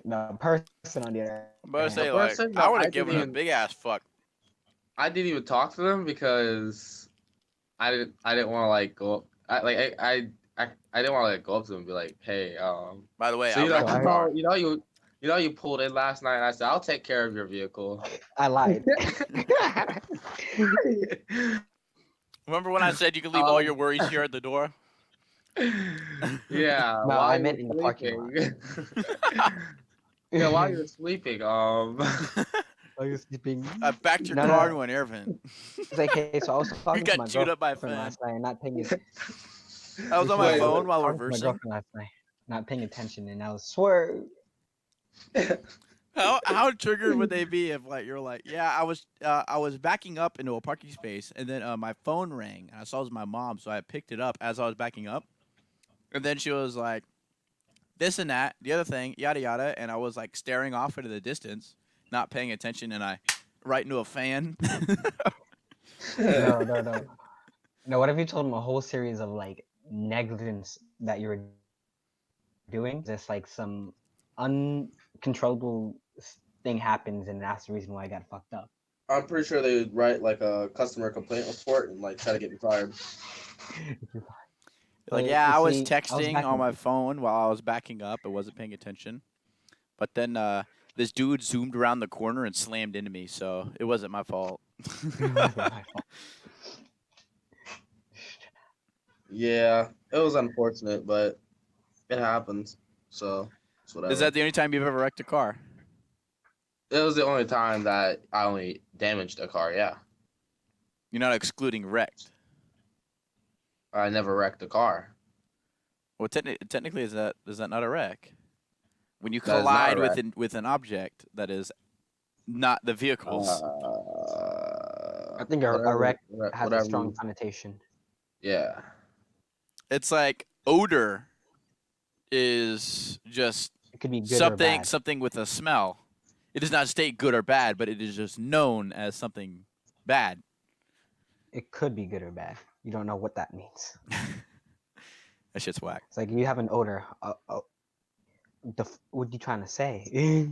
The person on the other I'm about to hand. say, The like, person, I no, would I have didn't given a even big ass fuck. I didn't even talk to them because I didn't want to like go up. I didn't want to like go up to them and be like, hey, By the way, so I wrecked your car. you know you pulled in last night, and I said I'll take care of your vehicle. I lied. Remember when I said you could leave all Um, your worries here at the door? yeah, No, while I you meant were in the parking lot. sleeping. Yeah, while you were sleeping, Are you sleeping? I backed your No, car no. into an air vent. It's like, hey, so I was talking to got my chewed up by a girlfriend fan. last night and not paying I was on my Wait, phone while talking to my reversing. girlfriend last night, not paying attention, and I was swerve. How triggered would they be if like you're like, yeah, I was backing up into a parking space and then my phone rang and I saw it was my mom, so I picked it up as I was backing up, and then she was like, this and that, the other thing, yada yada, and I was like staring off into the distance, not paying attention, and I right into a fan. No, no, no. No, what if you told him a whole series of like negligence that you were doing? Just like some uncontrollable thing happens, and that's the reason why I got fucked up. I'm pretty sure they would write like a customer complaint report and like try to get me fired. Like, But yeah, you I was see, texting on backing my up. phone while I was backing up. I wasn't paying attention. But then this dude zoomed around the corner and slammed into me, so it wasn't my fault. It wasn't my fault. Yeah, it was unfortunate, but it happens. So it's whatever. Is that the only time you've ever wrecked a car? It was the only time that I only damaged a car. Yeah, You're not excluding wrecked. I never wrecked a car. Well, technically, is that not a wreck? When you That is not a collide wreck. with an object that is not the vehicle's. I think a Whatever, wreck has a whatever. strong connotation. Yeah, It's like odor is just It could be good or bad. something with a smell. It does not state good or bad, but it is just known as something bad. It could be good or bad. You don't know what that means. That shit's whack. It's like you have an odor. What are you trying to say?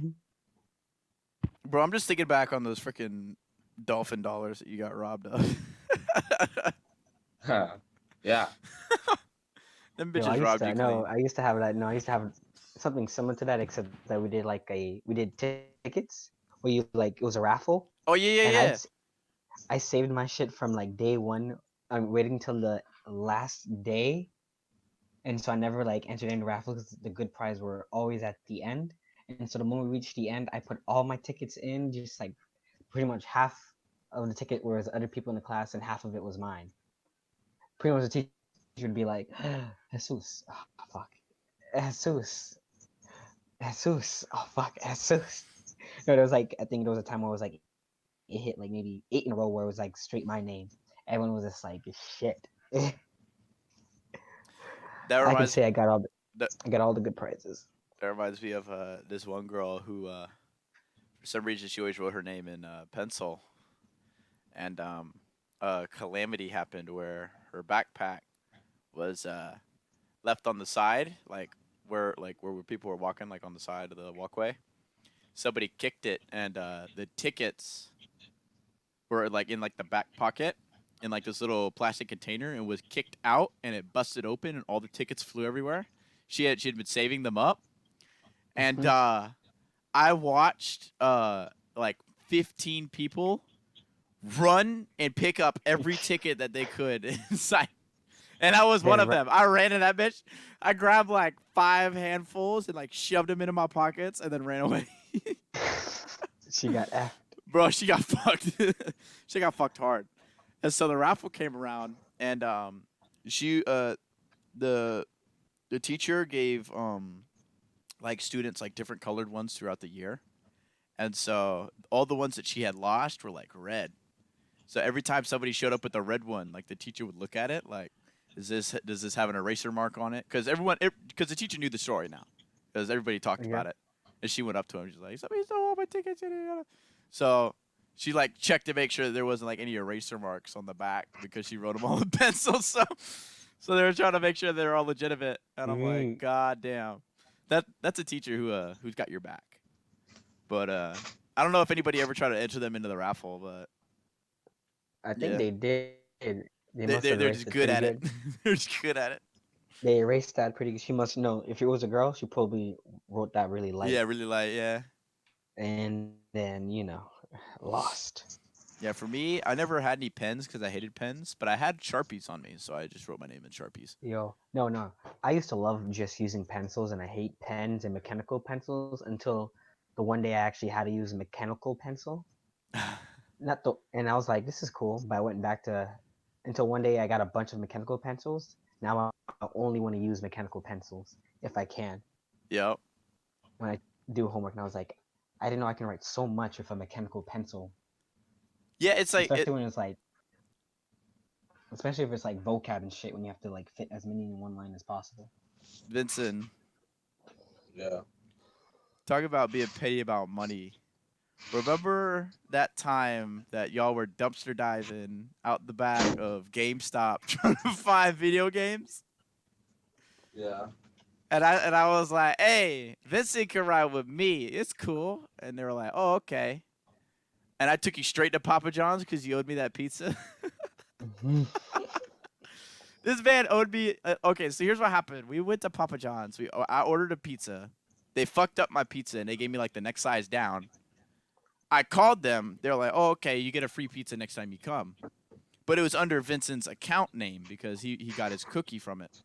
Bro, I'm just thinking back on those freaking dolphin dollars that you got robbed of. yeah. Them Yo, bitches robbed you clean. I used to have that. No, I used to have something similar to that, except that we did tickets where you like it was a raffle. Oh yeah, And yeah. I saved my shit from like day one. I'm waiting till the last day, and so I never like entered any raffles because the good prize were always at the end. And so the moment we reached the end, I put all my tickets in, just like pretty much half of the ticket was other people in the class, and half of it was mine. Pretty much the teacher would be like, Jesus, oh fuck, Jesus, Jesus, oh fuck, Jesus. No, there was like I think there was a time where it was like it hit like maybe 8 in a row where it was like straight my name. Everyone was just like shit. That I can reminds say I got all that- the good prizes. that reminds me of this one girl who, for some reason, she always wrote her name in pencil, and a calamity happened where her backpack was left on the side, where people were walking, like on the side of the walkway. Somebody kicked it, and the tickets were like in like the back pocket in like this little plastic container, and was kicked out, and it busted open, and all the tickets flew everywhere. She had been saving them up, and I watched like 15 people run and pick up every ticket that they could inside. And I was one of them. I ran in that bitch. I grabbed like 5 handfuls and like shoved them into my pockets and then ran away. She got F. Bro, she got fucked. She got fucked hard. And so the raffle came around, and the teacher gave like students like different colored ones throughout the year. And so all the ones that she had lost were like red. So every time somebody showed up with a red one, like the teacher would look at it like, does this have an eraser mark on it? Because the teacher knew the story now, because everybody talked about it. And she went up to him. She's like, somebody stole all my tickets. Yada, yada. So she like checked to make sure that there wasn't like any eraser marks on the back because she wrote them all in pencil. So So they were trying to make sure they're all legitimate, and I'm like, Mm. God damn, that's a teacher who's got your back. But I don't know if anybody ever tried to enter them into the raffle, but I think yeah, they did. They they must have they're erased just it good pretty at it. good. They're just good at it. They erased that pretty good. She must know. If it was a girl, she probably wrote that really light, Yeah, really light. Yeah, and then lost. yeah. For me, I never had any pens because I hated pens, but I had Sharpies on me, so I just wrote my name in Sharpies. Yo, no, no. I used to love just using pencils, and I hate pens and mechanical pencils until the one day I actually had to use a mechanical pencil. Not the, and I was like, this is cool. But I went back to until one day I got a bunch of mechanical pencils. Now I only want to use mechanical pencils if I can Yep. when I do homework. And I was like, I didn't know I can write so much with a mechanical pencil, Yeah, it's like it. especially when it's like, especially if it's like vocab and shit when you have to like fit as many in one line as possible. Vincent, Yeah. talk about being petty about money. Remember that time that y'all were dumpster diving out the back of GameStop trying to find video games? Yeah. And I was like, hey, Vincent can ride with me. It's cool. And they were like, oh, okay. And I took you straight to Papa John's because you owed me that pizza. This man owed me. Okay, so here's what happened. We went to Papa John's. I ordered a pizza. They fucked up my pizza and they gave me like the next size down. I called them. They're like, oh, okay, you get a free pizza next time you come. But it was under Vincent's account name because he got his cookie from it.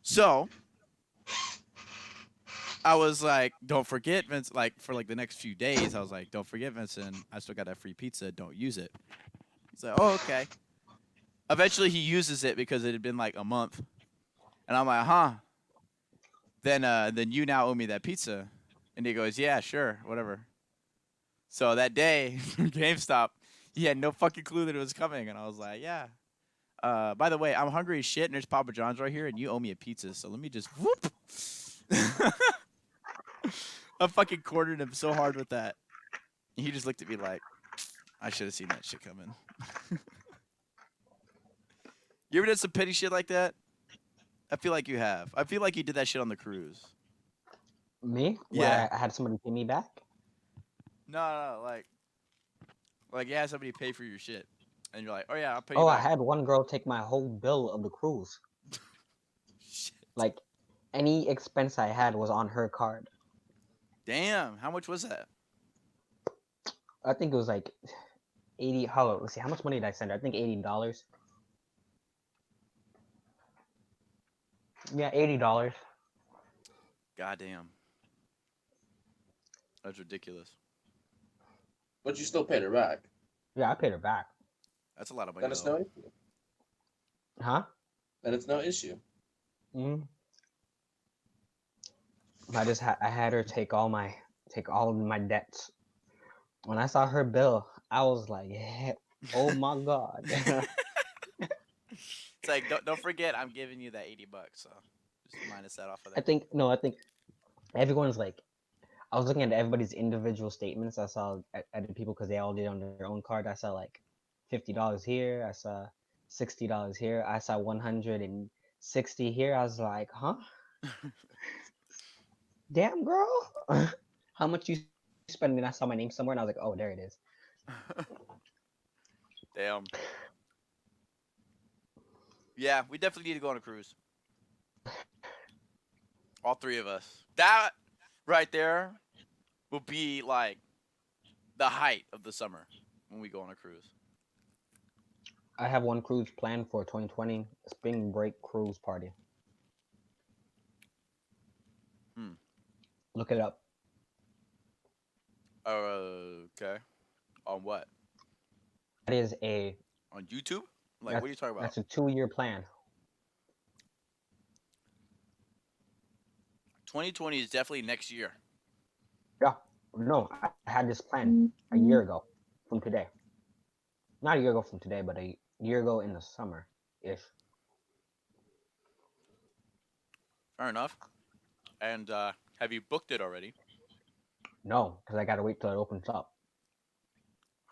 So I was like, don't forget, Vincent. Like, for like the next few days, I was like, don't forget, Vincent. I still got that free pizza. Don't use it. He's like, oh, okay. Eventually, he uses it because it had been like a month. And I'm like, huh. Then you now owe me that pizza. And he goes, yeah, sure, whatever. So that day, GameStop, he had no fucking clue that it was coming. And I was like, yeah. By the way, I'm hungry as shit, and there's Papa John's right here, and you owe me a pizza. So let me just whoop. I fucking cornered him so hard with that. He just looked at me like, I should have seen that shit coming. You ever did some petty shit like that? I feel like you have. I feel like you did that shit on the cruise. Me? Yeah. Where I had somebody pay me back? No, like you had somebody pay for your shit, and you're like, oh yeah, I'll pay you Oh, I back. had one girl take my whole bill of the cruise. Shit. Like, any expense I had was on her card. Damn, how much was that? I think it was like 80. How? Let's see, how much money did I send her? I think $80. Yeah, $80. Goddamn. That's ridiculous. But you still paid her back. Yeah, I paid her back. That's a lot of money. Then it's no Though. issue. Huh? Then it's no issue. Mm. I had her take all of my debts. When I saw her bill, I was like, oh my god. It's like don't forget, I'm giving you that $80, so just minus that off of I there. think no, I think everyone's like, I was looking at everybody's individual statements. I saw at the people because they all did on their own card. I saw like $50 here. I saw $60 here. I saw 160 here. I was like, huh? Damn, girl. How much you spend? And I saw my name somewhere, and I was like, oh, there it is. Damn. Yeah, we definitely need to go on a cruise. All three of us. That right there will be like the height of the summer when we go on a cruise. I have one cruise planned for 2020 spring break cruise party. Hmm. Look it up. Okay. On what? That is a On YouTube? Like, what are you talking about? that's a 2-year plan. 2020 is definitely next year. Yeah. No, I had this plan a year ago from today. Not a year ago from today, but a year ago in the summer ish. Fair enough. And have you booked it already? No, because I gotta wait till it opens up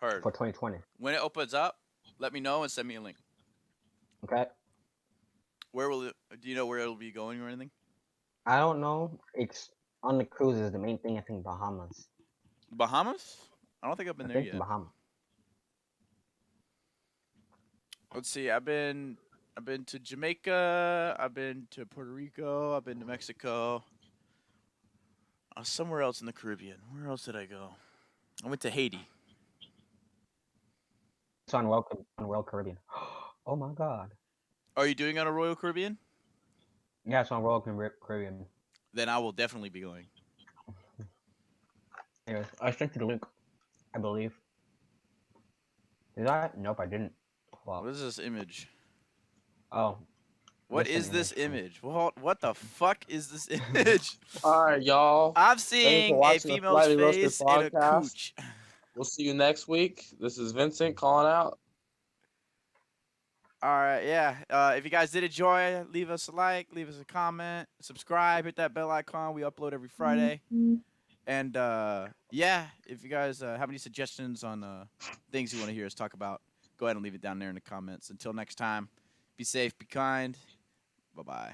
Heard. for 2020. When it opens up, let me know and send me a link. Okay. Where will it? Do you know where it'll be going or anything? I don't know. It's on the cruises. The main thing I think Bahamas. Bahamas? I don't think I've been I there think yet. Bahamas. Let's see. I've been to Jamaica. I've been to Puerto Rico. I've been to Mexico. Somewhere else in the Caribbean. Where else did I go? I went to Haiti. It's on Royal Caribbean. Oh my God. Are you doing it on a Royal Caribbean? Yeah, it's on Royal Caribbean. Then I will definitely be going. Anyways, I sent you the link. I believe. Did I? Nope, I didn't. Well, What is this image? oh. What That's an is this image. image? What the fuck is this image? All right, y'all. I'm Thanks for seeing a watching the female's Slightly Roasted face and a podcast. cooch. We'll see you next week. This is Vincent calling out. All right, yeah. If you guys did enjoy, leave us a like, leave us a comment, subscribe, hit that bell icon. We upload every Friday. And yeah, if you guys have any suggestions on things you want to hear us talk about, go ahead and leave it down there in the comments. Until next time, be safe, be kind. Bye-bye.